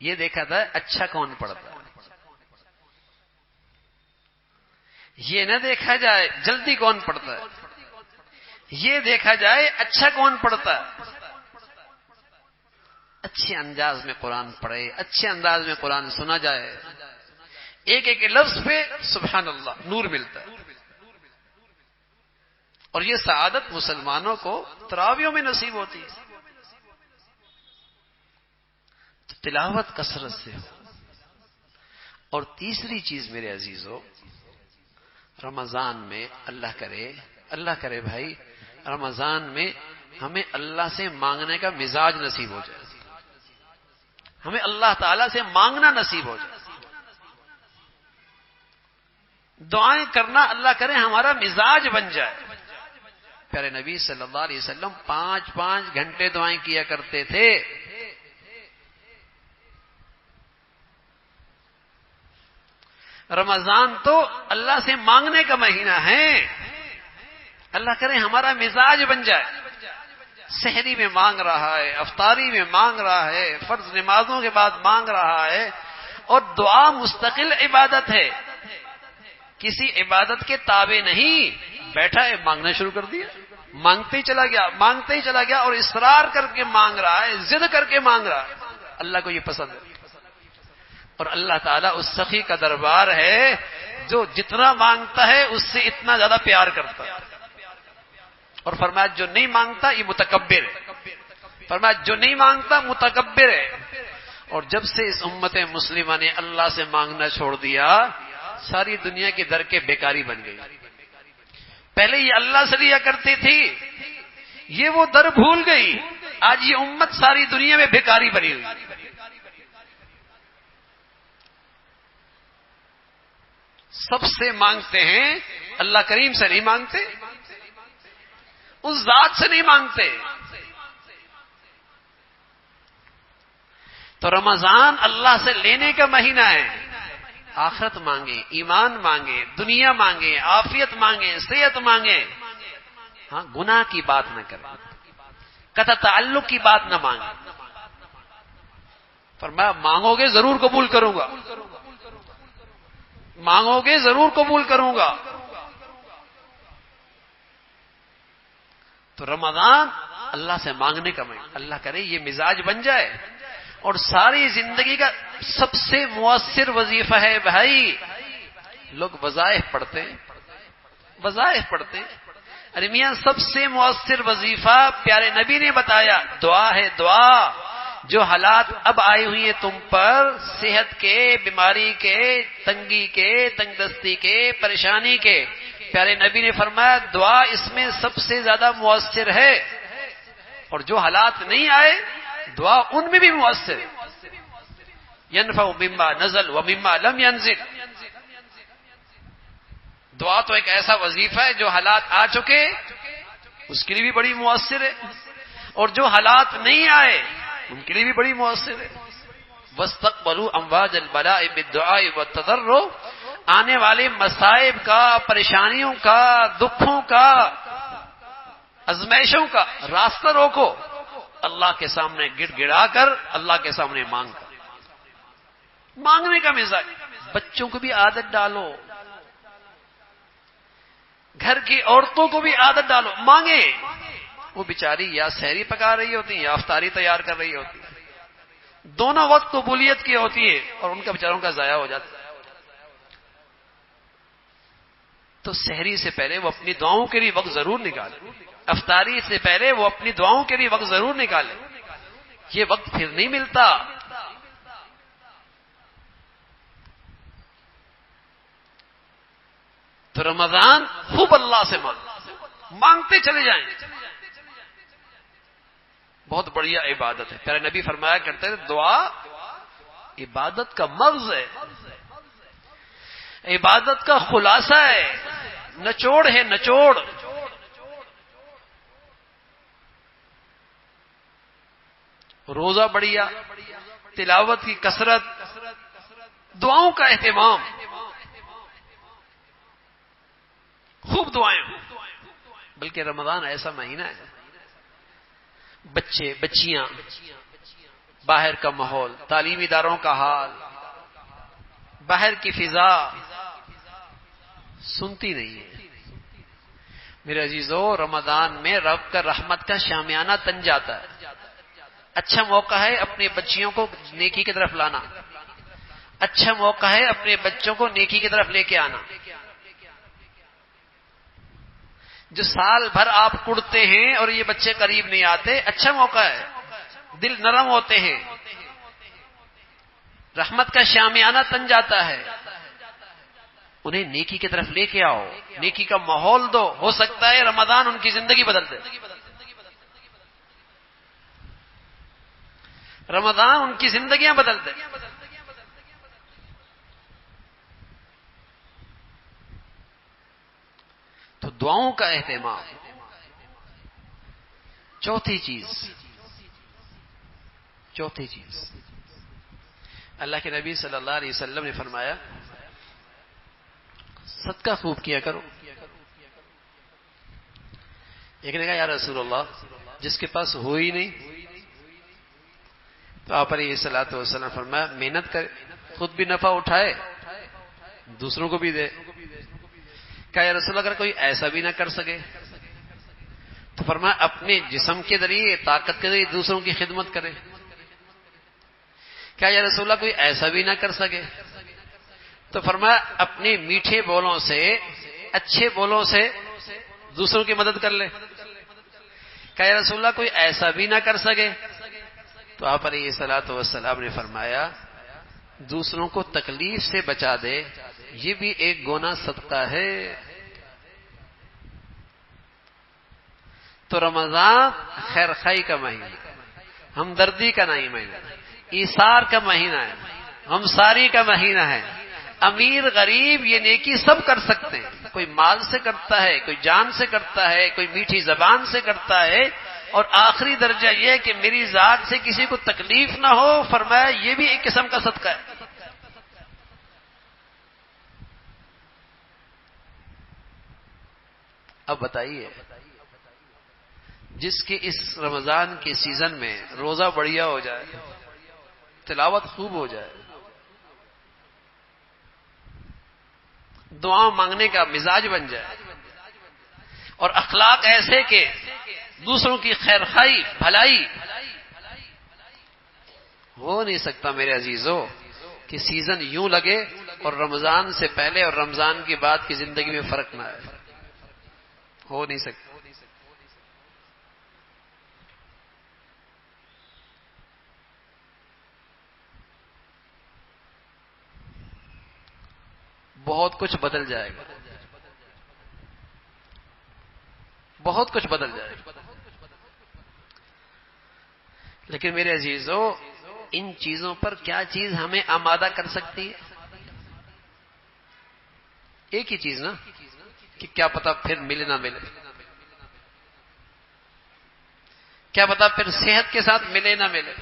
یہ دیکھا جائے اچھا کون پڑھتا ہے. یہ نہ دیکھا جائے جلدی کون پڑھتا ہے، یہ دیکھا جائے اچھا کون پڑھتا ہے. اچھے انداز میں قرآن پڑھے، اچھے انداز میں قرآن سنا جائے، ایک ایک لفظ پہ سبحان اللہ نور ملتا ہے. اور یہ سعادت مسلمانوں کو تراویحوں میں نصیب ہوتی ہے. تو تلاوت کثرت سے ہو. اور تیسری چیز میرے عزیزو، رمضان میں اللہ کرے بھائی، رمضان میں ہمیں اللہ سے مانگنے کا مزاج نصیب ہو جائے، ہمیں اللہ تعالی سے مانگنا نصیب ہو جائے. دعائیں کرنا اللہ کرے ہمارا مزاج بن جائے. پیارے نبی صلی اللہ علیہ وسلم 5 گھنٹے دعائیں کیا کرتے تھے. رمضان تو اللہ سے مانگنے کا مہینہ ہے. اللہ کرے ہمارا مزاج بن جائے. سحری میں مانگ رہا ہے، افطاری میں مانگ رہا ہے، فرض نمازوں کے بعد مانگ رہا ہے. اور دعا مستقل عبادت ہے، کسی عبادت کے تابع نہیں. بیٹھا ہے مانگنا شروع کر دیا، مانگتے ہی چلا گیا اور اصرار کر کے مانگ رہا ہے، ضد کر کے مانگ رہا ہے. اللہ کو یہ پسند ہے. اور اللہ تعالیٰ اس سخی کا دربار ہے جو جتنا مانگتا ہے اس سے اتنا زیادہ پیار کرتا ہے. اور فرمایا جو نہیں مانگتا یہ متکبر ہے. فرمایا جو نہیں مانگتا متکبر ہے. اور جب سے اس امت مسلمہ نے اللہ سے مانگنا چھوڑ دیا، ساری دنیا کی در کے بیکاری بن گئی. پہلے یہ اللہ سے لیا کرتی تھی، یہ وہ در بھول گئی. آج یہ امت ساری دنیا میں بیکاری بنی ہوئی. سب سے مانگتے ہیں، اللہ کریم سے نہیں مانگتے، اس ذات سے نہیں مانگتے. تو رمضان اللہ سے لینے کا مہینہ ہے. آخرت مانگے، ایمان مانگے، دنیا مانگے، عافیت مانگے، صحت مانگے. ہاں گناہ کی بات نہ کریں، قطع تعلق کی بات نہ مانگیں. فرمایا مانگو گے ضرور قبول کروں گا، مانگو گے ضرور قبول کروں گا. تو رمضان اللہ سے مانگنے کا مہینہ. اللہ کرے یہ مزاج بن جائے. اور ساری زندگی کا سب سے مؤثر وظیفہ ہے بھائی. لوگ وظائف پڑھتے ارے میاں سب سے مؤثر وظیفہ پیارے نبی نے بتایا دعا ہے. دعا جو حالات اب آئی ہوئی ہیں تم پر، صحت کے، بیماری کے، تنگی کے، تنگ دستی کے، پریشانی کے، پیارے نبی نے فرمایا دعا اس میں سب سے زیادہ مؤثر ہے. اور جو حالات نہیں آئے دعا ان میں بھی مؤثر ہے. ينفع مما نزل ومما لم ينزل. دعا تو ایک ایسا وظیفہ ہے جو حالات آ چکے اس کے لیے بھی بڑی مؤثر ہے، اور جو حالات نہیں آئے ان کے لیے بھی بڑی مؤثر ہے. واستقبلوا امواج البلاء بالدعاء والتضرع. آنے والے مصائب کا، پریشانیوں کا، دکھوں کا، ازمائشوں کا راستہ روکو، اللہ کے سامنے گڑ گڑا کر، اللہ کے سامنے مانگ کر. مانگنے کا مزاج. بچوں کو بھی عادت ڈالو، گھر کی عورتوں کو بھی عادت ڈالو، مانگے. وہ بیچاری یا سحری پکا رہی ہوتی یا افطاری تیار کر رہی ہوتی، دونوں وقت قبولیت کی ہوتی ہے اور ان کا بیچاروں کا ضائع ہو جاتا ہے. تو سحری سے پہلے وہ اپنی دعاؤں کے لیے وقت ضرور نکالے، افطاری سے پہلے وہ اپنی دعاؤں کے لیے وقت ضرور نکالے. یہ وقت پھر نہیں ملتا. تو رمضان خوب اللہ سے مانگتے چلے جائیں. بہت بڑھیا عبادت ہے. پیارے نبی فرمایا کرتے تھے دعا عبادت کا مغز ہے، عبادت کا خلاصہ ہے، نچوڑ ہے، نچوڑ. روزہ بڑھیا، تلاوت کی کثرت، دعاؤں کا اہتمام، خوب دعائیں. بلکہ رمضان ایسا مہینہ ہے بچے بچیاں، باہر کا ماحول، تعلیمی اداروں کا حال، باہر کی فضا سنتی نہیں ہے. میرے عزیزو، رمضان میں رب کا رحمت کا شامیانہ تن جاتا ہے. اچھا موقع ہے اپنی بچیوں کو نیکی کی طرف لانا، اچھا موقع ہے اپنے بچوں کو نیکی کی طرف لے کے آنا. جو سال بھر آپ کڑتے ہیں اور یہ بچے قریب نہیں آتے، اچھا موقع ہے، دل نرم ہوتے ہیں، رحمت کا شامیانہ تن جاتا ہے. انہیں نیکی کی طرف لے کے آؤ، نیکی کا ماحول دو. ہو سکتا ہے رمضان ان کی زندگی بدل دے، رمضان ان کی زندگیاں بدل دے. تو دعاؤں کا اہتمام. چوتھی چیز اللہ کے نبی صلی اللہ علیہ وسلم نے فرمایا صدقہ خوب کیا کرو. ایک نے کہا یا رسول اللہ جس کے پاس ہو ہی نہیں، تو آپ علیہ الصلوۃ والسلام فرمایا محنت کرے، خود بھی نفع اٹھائے، دوسروں کو بھی دے. کہا یا رسول اللہ اگر کوئی ایسا بھی نہ کر سکے تو فرمایا اپنے جسم کے ذریعے، طاقت کے ذریعے دوسروں کی خدمت کرے. کہا یا رسول اللہ کوئی ایسا بھی نہ کر سکے تو فرمایا اپنے میٹھے بولوں سے، اچھے بولوں سے دوسروں کی مدد کر لے. کہا یا رسول اللہ کوئی ایسا بھی نہ کر سکے تو آپ علیہ الصلوۃ والسلام نے فرمایا دوسروں کو تکلیف سے بچا دے، یہ بھی ایک گنا صدقہ ہے. تو رمضان خیر خائی کا مہینہ، ہمدردی کا نہیں مہینہ، ایثار کا مہینہ ہے، ہمساری کا مہینہ ہے. امیر غریب یہ نیکی سب کر سکتے ہیں. کوئی مال سے کرتا ہے، کوئی جان سے کرتا ہے، کوئی میٹھی زبان سے کرتا ہے، اور آخری درجہ یہ ہے کہ میری ذات سے کسی کو تکلیف نہ ہو. فرمایا یہ بھی ایک قسم کا صدقہ ہے. اب بتائیے جس کے اس رمضان کے سیزن میں روزہ بڑھیا ہو جائے، تلاوت خوب ہو جائے، دعا مانگنے کا مزاج بن جائے، اور اخلاق ایسے کہ دوسروں کی خیر خائی بھلائی، ہو نہیں سکتا میرے عزیزو کہ سیزن یوں لگے اور رمضان سے پہلے اور رمضان کے بعد کی زندگی میں فرق نہ آئے. ہو نہیں سکتا. بہت کچھ بدل جائے گا، بہت کچھ بدل جائے گا. لیکن میرے عزیزو ان چیزوں پر کیا چیز ہمیں آمادہ کر سکتی ہے؟ ایک ہی چیز نا کہ کیا پتا پھر ملے نہ ملے، کیا پتا پھر صحت کے ساتھ ملے نہ ملے.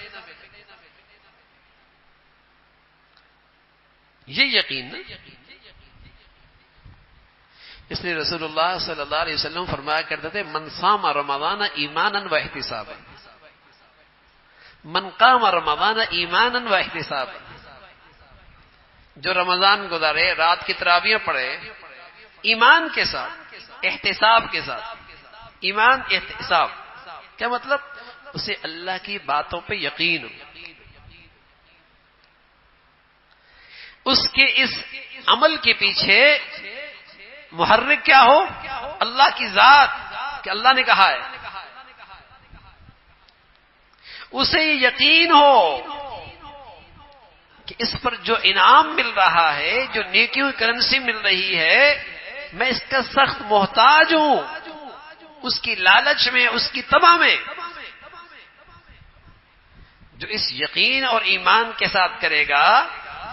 یہ یقین نا. اس لیے رسول اللہ صلی اللہ علیہ وسلم فرمایا کرتے تھے من صام رمضان ایمانا و احتسابا، من قام رمضان ایمانا و احتسابا. جو رمضان گزارے، رات کی تراویح پڑھے ایمان کے ساتھ، احتساب کے ساتھ. ایمان احتساب کیا مطلب؟ اسے اللہ کی باتوں پہ یقین ہو، اس کے اس عمل کے پیچھے محرک کیا ہو؟ اللہ کی ذات، کہ اللہ نے کہا ہے. اسے یہ یقین ہو کہ اس پر جو انعام مل رہا ہے، جو نیکیوں کی کرنسی مل رہی ہے، میں اس کا سخت محتاج ہوں. اس کی لالچ میں، اس کی تما میں جو اس یقین اور ایمان کے ساتھ کرے گا،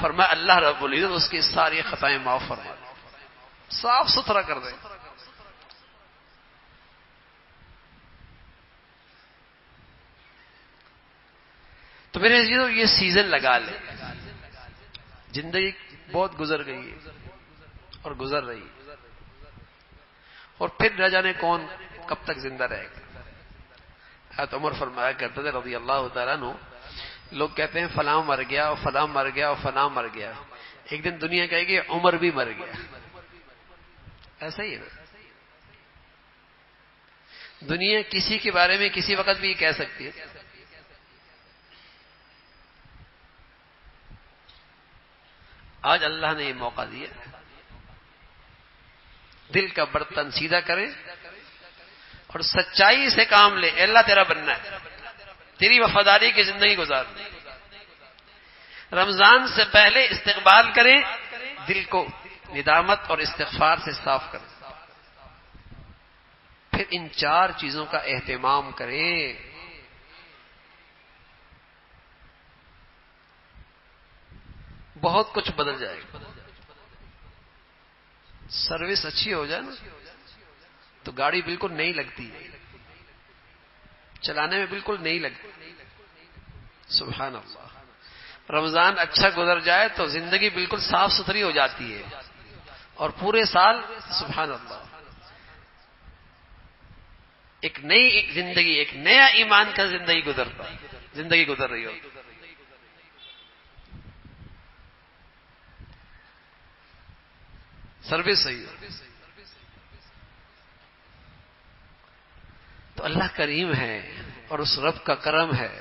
فرمایا اللہ رب العزت اس کی ساری خطائیں معاف فرما دے، صاف ستھرا کر دے۔ تو میرے عزیزو یہ سیزن لگا لے، زندگی بہت گزر گئی ہے اور گزر رہی ہے، اور پھر نہ جانے کون کب تک زندہ رہے گا۔ حضرت عمر فرمایا کرتے تھے رضی اللہ تعالیٰ عنہ، لوگ کہتے ہیں فلاں مر گیا اور فلاں مر گیا اور فلاں مر گیا، ایک دن دنیا کہے گی عمر بھی مر گیا۔ ایسا ہی ہے نا، دنیا کسی کے بارے میں کسی وقت بھی کہہ سکتی ہے۔ آج اللہ نے یہ موقع دیا، دل کا برتن سیدھا کرے اور سچائی سے کام لے۔ اللہ تیرا بننا ہے، تیری وفاداری کی زندگی گزار۔ رمضان سے پہلے استقبال کریں، دل کو ندامت اور استغفار سے صاف کریں، پھر ان 4 چیزوں کا اہتمام کریں۔ بہت کچھ بدل جائے گا۔ سروس اچھی ہو جائے نا تو گاڑی بالکل نہیں لگتی، چلانے میں بالکل نہیں لگتی۔ سبحان اللہ۔ رمضان اچھا گزر جائے تو زندگی بالکل صاف ستھری ہو جاتی ہے، اور پورے سال سبحان اللہ ایک نئی زندگی، ایک نیا ایمان کا زندگی گزر رہی ہو۔ سروس صحیح ہے تو اللہ کریم ہے، اور اس رب کا کرم ہے۔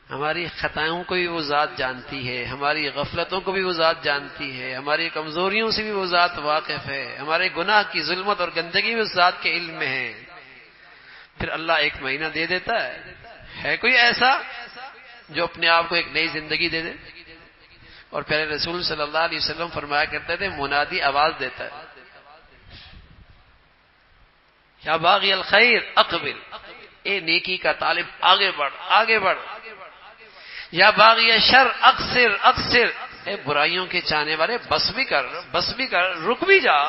ہماری خطاؤں کو بھی وہ ذات جانتی ہے، ہماری غفلتوں کو بھی وہ ذات جانتی ہے، ہماری کمزوریوں سے بھی وہ ذات واقف ہے، ہمارے گناہ کی ظلمت اور گندگی بھی اس ذات کے علم میں ہے۔ پھر اللہ ایک مہینہ دے دیتا ہے کوئی ایسا جو اپنے آپ کو ایک نئی زندگی دے دے؟ اور پہلے رسول صلی اللہ علیہ وسلم فرمایا کرتے تھے، منادی آواز دیتا ہے، یا باغی الخیر اقبل، اے نیکی کا طالب آگے بڑھ آگے بڑھ، یا باغی شر اقصر اقصر، اے برائیوں کے چاہنے والے بس بھی کر رک بھی جا۔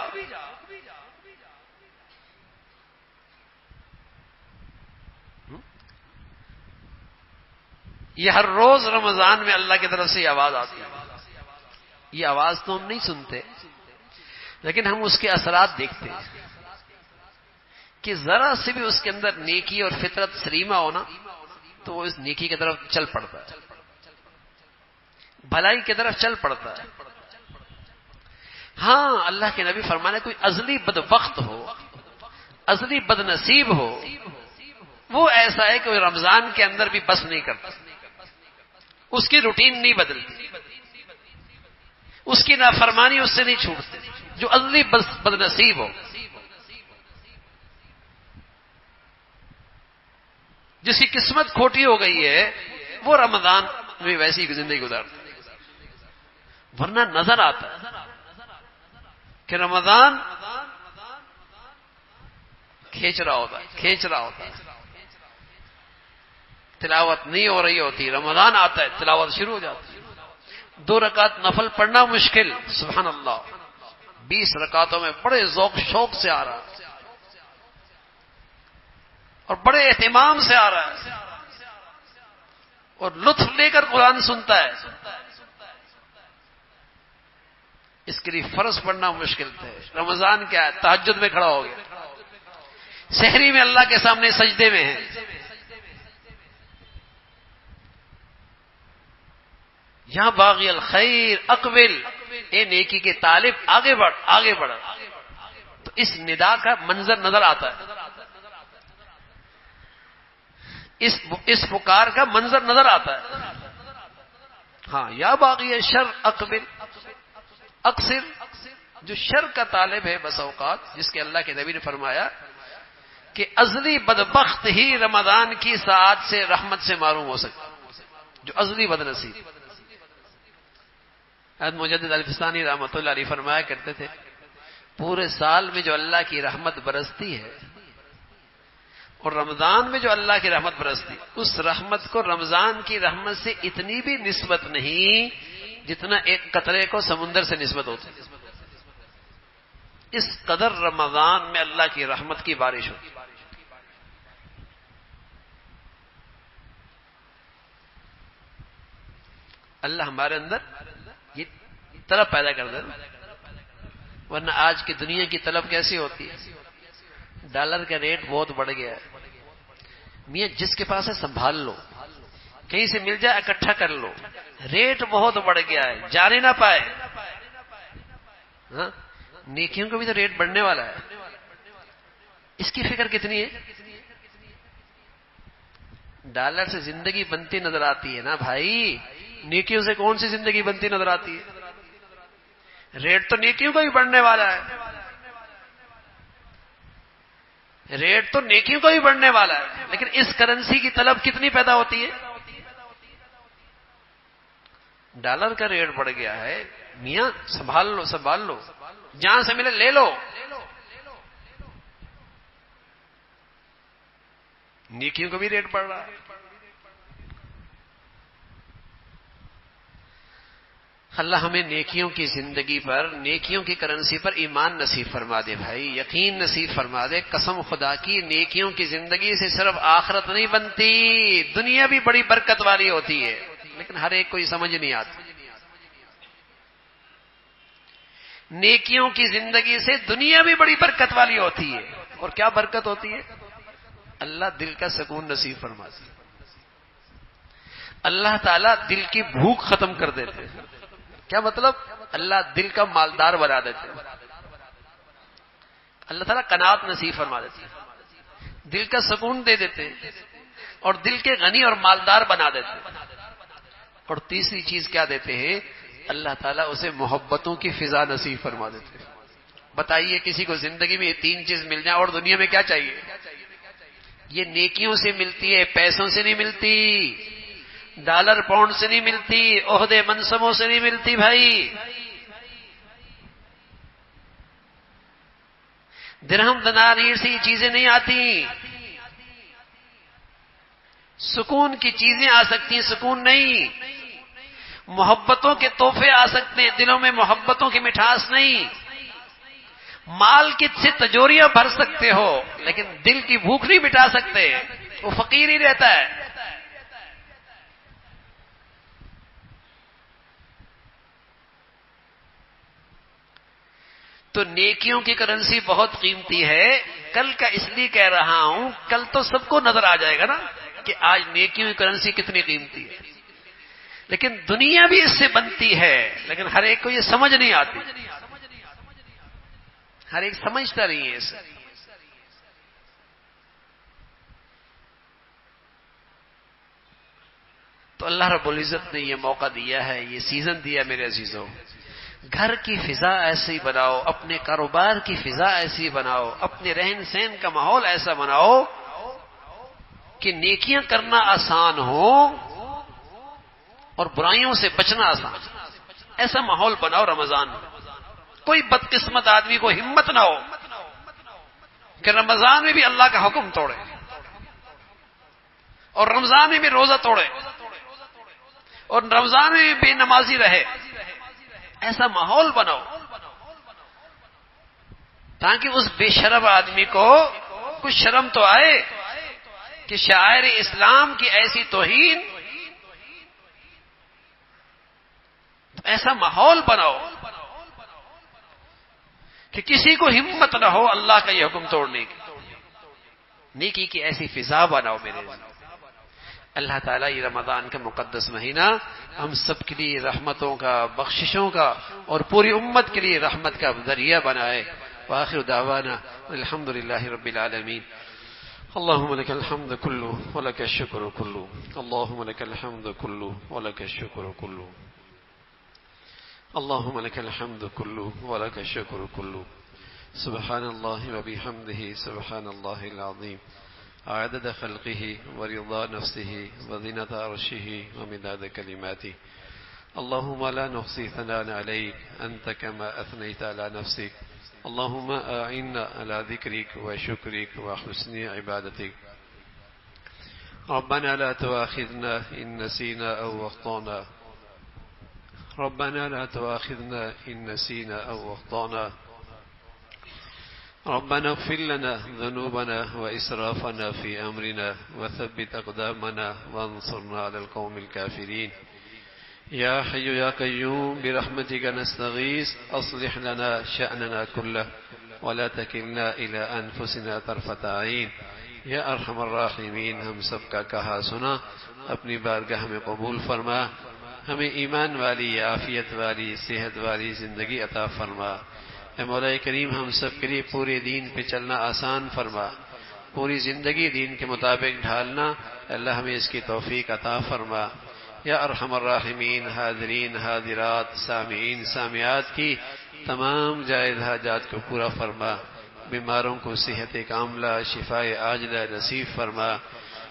یہ ہر روز رمضان میں اللہ کی طرف سے یہ آواز آتی ہے۔ یہ آواز تو ہم نہیں سنتے، لیکن ہم اس کے اثرات دیکھتے ہیں کہ ذرا سے بھی اس کے اندر نیکی اور فطرت سلیمہ ہونا تو وہ اس نیکی کی طرف چل پڑتا ہے، بھلائی کی طرف چل پڑتا ہے۔ ہاں، اللہ کے نبی فرمانے کوئی ازلی بدبخت ہو، ازلی بد نصیب ہو، وہ ایسا ہے کہ وہ رمضان کے اندر بھی بس نہیں کرتا، اس کی روٹین نہیں بدلتی، اس کی نافرمانی اس سے نہیں چھوٹتی، جو ازلی بد نصیب ہو، جس کی قسمت کھوٹی ہو گئی ہے، وہ رمضان میں ویسی زندگی گزارتا ہے۔ ورنہ نظر آتا ہے کہ رمضان کھینچ رہا ہوتا ہے، تلاوت نہیں ہو رہی ہوتی، رمضان آتا ہے تلاوت شروع ہو جاتی ہے۔ 2 رکعت نفل پڑھنا مشکل، سبحان اللہ 20 رکعتوں میں بڑے ذوق شوق سے آ رہا ہے اور بڑے اہتمام سے آ رہا ہے اور لطف لے کر قرآن سنتا ہے۔ اس کے لیے فرض پڑھنا مشکل تھے، رمضان کیا ہے، تہجد میں کھڑا ہو گیا، سحری میں اللہ کے سامنے سجدے میں ہے۔ یا باغی الخیر اقبل، اے نیکی کے طالب آگے بڑھ۔ تو اس ندا کا منظر نظر آتا ہے، اس پکار کا منظر نظر آتا ہے۔ ہاں، یا باغی شر اقبل اقصر، جو شر کا طالب ہے بس اوقات، جس کے اللہ کے نبی نے فرمایا کہ ازلی بدبخت ہی رمضان کی ساعت سے رحمت سے معروم ہو سکتا، جو ازلی بد نصیب۔ حضرت مجدد الفسانی رحمۃ اللہ علیہ فرمایا کرتے تھے، پورے سال میں جو اللہ کی رحمت برستی ہے اور رمضان میں جو اللہ کی رحمت برستی، اس رحمت کو رمضان کی رحمت سے اتنی بھی نسبت نہیں جتنا ایک قطرے کو سمندر سے نسبت ہوتی ہے۔ اس قدر رمضان میں اللہ کی رحمت کی بارش ہوتی۔ اللہ ہمارے اندر یہ طلب پیدا کر دے، ورنہ آج کی دنیا کی طلب کیسی ہوتی ہے؟ ڈالر کا ریٹ بہت بڑھ گیا ہے، میاں جس کے پاس ہے سنبھال لو، کہیں سے مل جائے اکٹھا کر لو، ریٹ بہت بڑھ گیا ہے، جانے نہ پائے۔ ہاں، نیکیوں کا بھی تو ریٹ بڑھنے والا ہے، اس کی فکر کتنی ہے؟ ڈالر سے زندگی بنتی نظر آتی ہے نا بھائی، نیکیوں سے کون سی زندگی بنتی نظر آتی ہے؟ ریٹ تو نیکیوں کا بھی بڑھنے والا ہے، ریٹ تو نیکیوں کا بھی بڑھنے والا ہے، لیکن اس کرنسی کی طلب کتنی پیدا ہوتی ہے؟ ڈالر کا ریٹ بڑھ گیا ہے، میاں سنبھال لو سنبھال لو، جہاں سے ملے لے لو۔ نیکیوں کا بھی ریٹ بڑھ رہا ہے۔ اللہ ہمیں نیکیوں کی زندگی پر، نیکیوں کی کرنسی پر ایمان نصیب فرما دے بھائی، یقین نصیب فرما دے۔ قسم خدا کی، نیکیوں کی زندگی سے صرف آخرت نہیں بنتی، دنیا بھی بڑی برکت والی ہوتی ہے، لیکن ہر ایک کو یہ سمجھ نہیں آتی۔ نیکیوں کی زندگی سے دنیا بھی بڑی برکت والی ہوتی ہے، اور کیا برکت ہوتی ہے؟ اللہ دل کا سکون نصیب فرماتے ہیں، اللہ تعالیٰ دل کی بھوک ختم کر دیتے ہیں۔ کیا مطلب؟ اللہ دل کا مالدار بنا دیتے ہیں، اللہ تعالیٰ قناعت نصیب فرما دیتے ہیں، دل کا سکون دے دیتے ہیں، اور دل کے غنی اور مالدار بنا دیتے ہیں۔ اور تیسری چیز کیا دیتے ہیں؟ اللہ تعالیٰ اسے محبتوں کی فضا نصیب فرما دیتے ہیں۔ بتائیے کسی کو زندگی میں یہ تین چیز مل جائیں اور دنیا میں کیا چاہیے؟ یہ نیکیوں سے ملتی ہے، پیسوں سے نہیں ملتی، ڈالر پاؤنڈ سے نہیں ملتی، عہدے منصبوں سے نہیں ملتی بھائی، درہم دنانیر سے یہ چیزیں نہیں آتی۔ سکون کی چیزیں آ سکتی ہیں، سکون نہیں۔ محبتوں کے تحفے آ سکتے ہیں، دلوں میں محبتوں کی مٹھاس نہیں۔ مال کی سے تجوریاں بھر سکتے ہو، لیکن دل کی بھوک نہیں مٹا سکتے، وہ فقیر ہی رہتا ہے۔ تو نیکیوں کی کرنسی بہت قیمتی ہے۔ کل کا اس لیے کہہ رہا ہوں، کل تو سب کو نظر آ جائے گا نا کہ آج نیکیوں کی کرنسی کتنی قیمتی ہے، لیکن دنیا بھی اس سے بنتی ہے، لیکن ہر ایک کو یہ سمجھ نہیں آتی، ہر ایک سمجھتا نہیں ہے اسے۔ تو اللہ رب العزت نے یہ موقع دیا ہے، یہ سیزن دیا میرے عزیزوں، گھر کی فضا ایسی بناؤ، اپنے کاروبار کی فضا ایسی بناؤ، اپنے رہن سہن کا ماحول ایسا بناؤ کہ نیکیاں کرنا آسان ہو اور برائیوں سے بچنا آسان۔ ایسا ماحول بناؤ رمضان میں، کوئی بدقسمت آدمی کو ہمت نہ ہو کہ رمضان میں بھی اللہ کا حکم توڑے اور رمضان میں بھی روزہ توڑے اور رمضان میں بھی بے نمازی رہے۔ ایسا ماحول بناؤ تاکہ اس بے شرم آدمی کو کچھ شرم تو آئے کہ شاعر اسلام کی ایسی توہین۔ ایسا ماحول بناؤ کہ کسی کو ہمت نہ ہو اللہ کا یہ حکم توڑنے کی، نیکی کی ایسی فضا بناؤ میرے لیے۔ اللہ تعالیٰ یہ رمضان کا مقدس مہینہ ہم سب کے لیے رحمتوں کا، بخششوں کا اور پوری امت کے لیے رحمت کا ذریعہ بنائے۔ وآخر دعوانا الحمد للہ رب العالمین۔ اللهم لك الحمد كله ولك الشكر كله، اللهم لك الحمد كله ولك الشكر كله، اللهم لك الحمد كله ولك الشكر كله، سبحان الله وبحمده سبحان الله العظيم، عدد خلقه ورضا نفسه وزنة عرشه ومداد كلماته، اللهم لا نحصي ثناء عليك أنت كما أثنيت على نفسك، اللهم أعنا على ذكرك وشكرك وحسن عبادتك، ربنا لا تؤاخذنا إن نسينا أو أخطأنا ربنا لا تؤاخذنا إن نسينا أو أخطأنا ربنا اغفر لنا ذنوبنا وإسرافنا في أمرنا وثبت أقدامنا وانصرنا على القوم الكافرين يا حي يا قيوم برحمتك نستغيث أصلح لنا شأننا كله ولا تكلنا إلى أنفسنا طرفة عين یا ارحم الراحمین ہم سب کا کہا سنا اپنی بارگاہ میں قبول فرما، ہمیں ایمان والی عافیت والی صحت والی زندگی عطا فرما۔ اے مولا کریم ہم سب کے لیے پورے دین پہ چلنا آسان فرما، پوری زندگی دین کے مطابق ڈھالنا اللہ ہمیں اس کی توفیق عطا فرما۔ یا ارحم الراحمین حاضرین حاضرات سامعین سامعات کی تمام جائز حاجات کو پورا فرما، بیماروں کو صحت کاملہ شفائے عاجلہ نصیب فرما،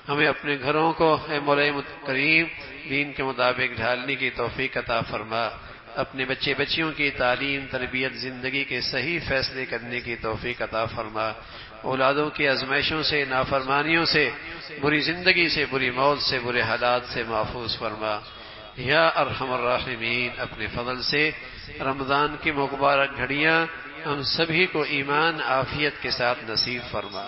ہمیں اپنے گھروں کو اے مولا کریم دین کے مطابق ڈھالنے کی توفیق عطا فرما، اپنے بچے بچیوں کی تعلیم تربیت زندگی کے صحیح فیصلے کرنے کی توفیق عطا فرما، اولادوں کی آزمائشوں سے نافرمانیوں سے بری زندگی سے بری موت سے برے حالات سے محفوظ فرما۔ یا ارحم الراحمین اپنے فضل سے رمضان کی مبارک گھڑیاں ہم سبھی کو ایمان عافیت کے ساتھ نصیب فرما۔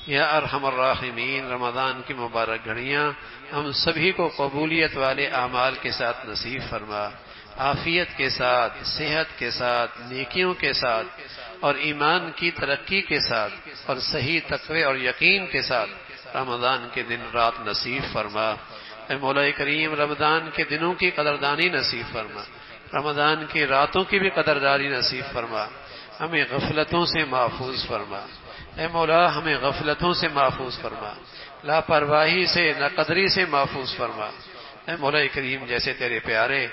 یا ارحم الراحمین رمضان کی مبارک گھڑیاں ہم سبھی کو قبولیت والے اعمال کے ساتھ نصیب فرما، عافیت کے ساتھ صحت کے ساتھ نیکیوں کے ساتھ اور ایمان کی ترقی کے ساتھ اور صحیح تقوی اور یقین کے ساتھ رمضان کے دن رات نصیب فرما۔ اے مولا کریم رمضان کے دنوں کی قدردانی نصیب فرما، رمضان کی راتوں کی بھی قدردانی نصیب فرما، ہمیں غفلتوں سے محفوظ فرما۔ اے مولا ہمیں غفلتوں سے محفوظ فرما، لاپرواہی سے ناقدری سے محفوظ فرما۔ اے مولا کریم جیسے تیرے پیارے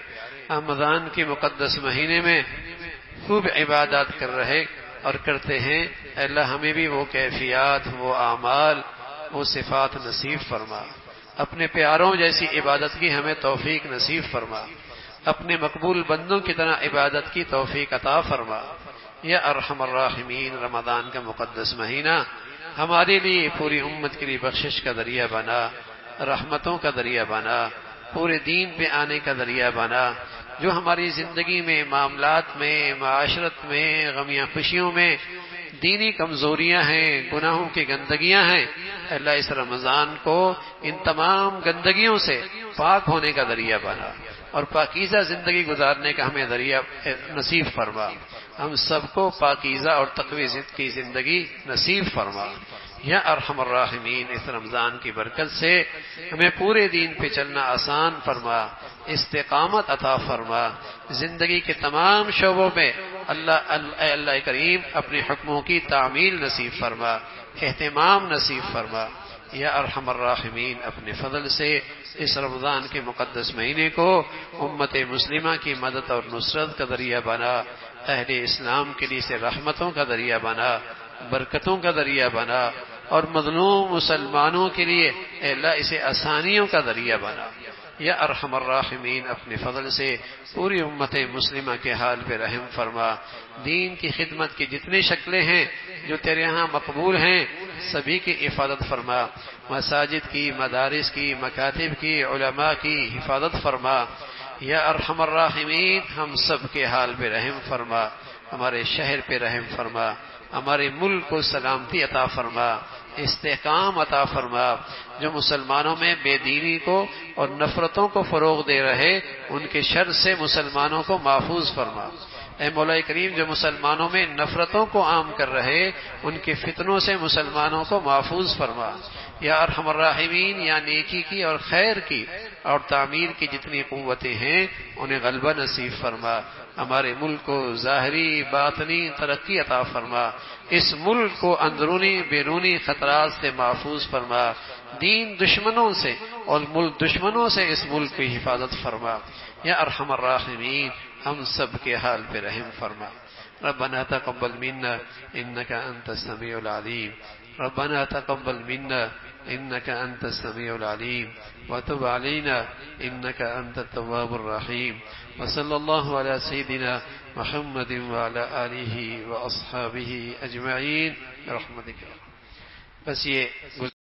رمضان کے مقدس مہینے میں خوب عبادات کر رہے اور کرتے ہیں، اے اللہ ہمیں بھی وہ کیفیات وہ اعمال وہ صفات نصیب فرما، اپنے پیاروں جیسی عبادت کی ہمیں توفیق نصیب فرما، اپنے مقبول بندوں کی طرح عبادت کی توفیق عطا فرما۔ یا ارحم الراحمین رمضان کا مقدس مہینہ ہمارے لیے پوری امت کے لیے بخشش کا ذریعہ بنا، رحمتوں کا ذریعہ بنا، پورے دین پہ آنے کا ذریعہ بنا۔ جو ہماری زندگی میں معاملات میں معاشرت میں غمیاں خوشیوں میں دینی کمزوریاں ہیں گناہوں کی گندگیاں ہیں، اللہ اس رمضان کو ان تمام گندگیوں سے پاک ہونے کا ذریعہ بنا اور پاکیزہ زندگی گزارنے کا ہمیں ذریعہ نصیب فرما، ہم سب کو پاکیزہ اور تقوی کی زندگی نصیب فرما۔ یا ارحم الراحمین اس رمضان کی برکت سے ہمیں پورے دین پہ چلنا آسان فرما، استقامت عطا فرما، زندگی کے تمام شعبوں میں اللہ کریم اپنے حکموں کی تعمیل نصیب فرما، اہتمام نصیب فرما۔ یا ارحم الراحمین اپنے فضل سے اس رمضان کے مقدس مہینے کو امت مسلمہ کی مدد اور نصرت کا ذریعہ بنا، اہل اسلام کے لیے سے رحمتوں کا ذریعہ بنا، برکتوں کا ذریعہ بنا، اور مظلوم مسلمانوں کے لیے اے اللہ اسے آسانیوں کا ذریعہ بنا۔ یا ارحم الراحمین اپنے فضل سے پوری امت مسلمہ کے حال پہ رحم فرما، دین کی خدمت کی جتنی شکلیں ہیں جو تیرے ہاں مقبول ہیں سبھی کی حفاظت فرما، مساجد کی مدارس کی مکاتب کی علماء کی حفاظت فرما۔ یا ارحم الراحمین ہم سب کے حال پہ رحم فرما، ہمارے شہر پہ رحم فرما، ہمارے ملک کو سلامتی عطا فرما، استحکام عطا فرما، جو مسلمانوں میں بے دینی کو اور نفرتوں کو فروغ دے رہے ان کے شر سے مسلمانوں کو محفوظ فرما۔ اے مولا کریم جو مسلمانوں میں نفرتوں کو عام کر رہے ان کے فتنوں سے مسلمانوں کو محفوظ فرما۔ یا ارحم الراحمین یا نیکی کی اور خیر کی اور تعمیر کی جتنی قوتیں ہیں انہیں غلبہ نصیب فرما، ہمارے ملک کو ظاہری باطنی ترقی عطا فرما، اس ملک کو اندرونی بیرونی خطرات سے محفوظ فرما، دین دشمنوں سے اور ملک دشمنوں سے اس ملک کی حفاظت فرما۔ یا ارحم الراحمین ہم سب کے حال پہ رحم فرما۔ ربنا تقبل منا انك انت السميع العليم ربنا تقبل منا انك انت السميع العليم وتب علينا انك انت التواب الرحيم وصلى الله على سيدنا محمد وعلى آله واصحابه اجمعين برحمتك۔ بس یہ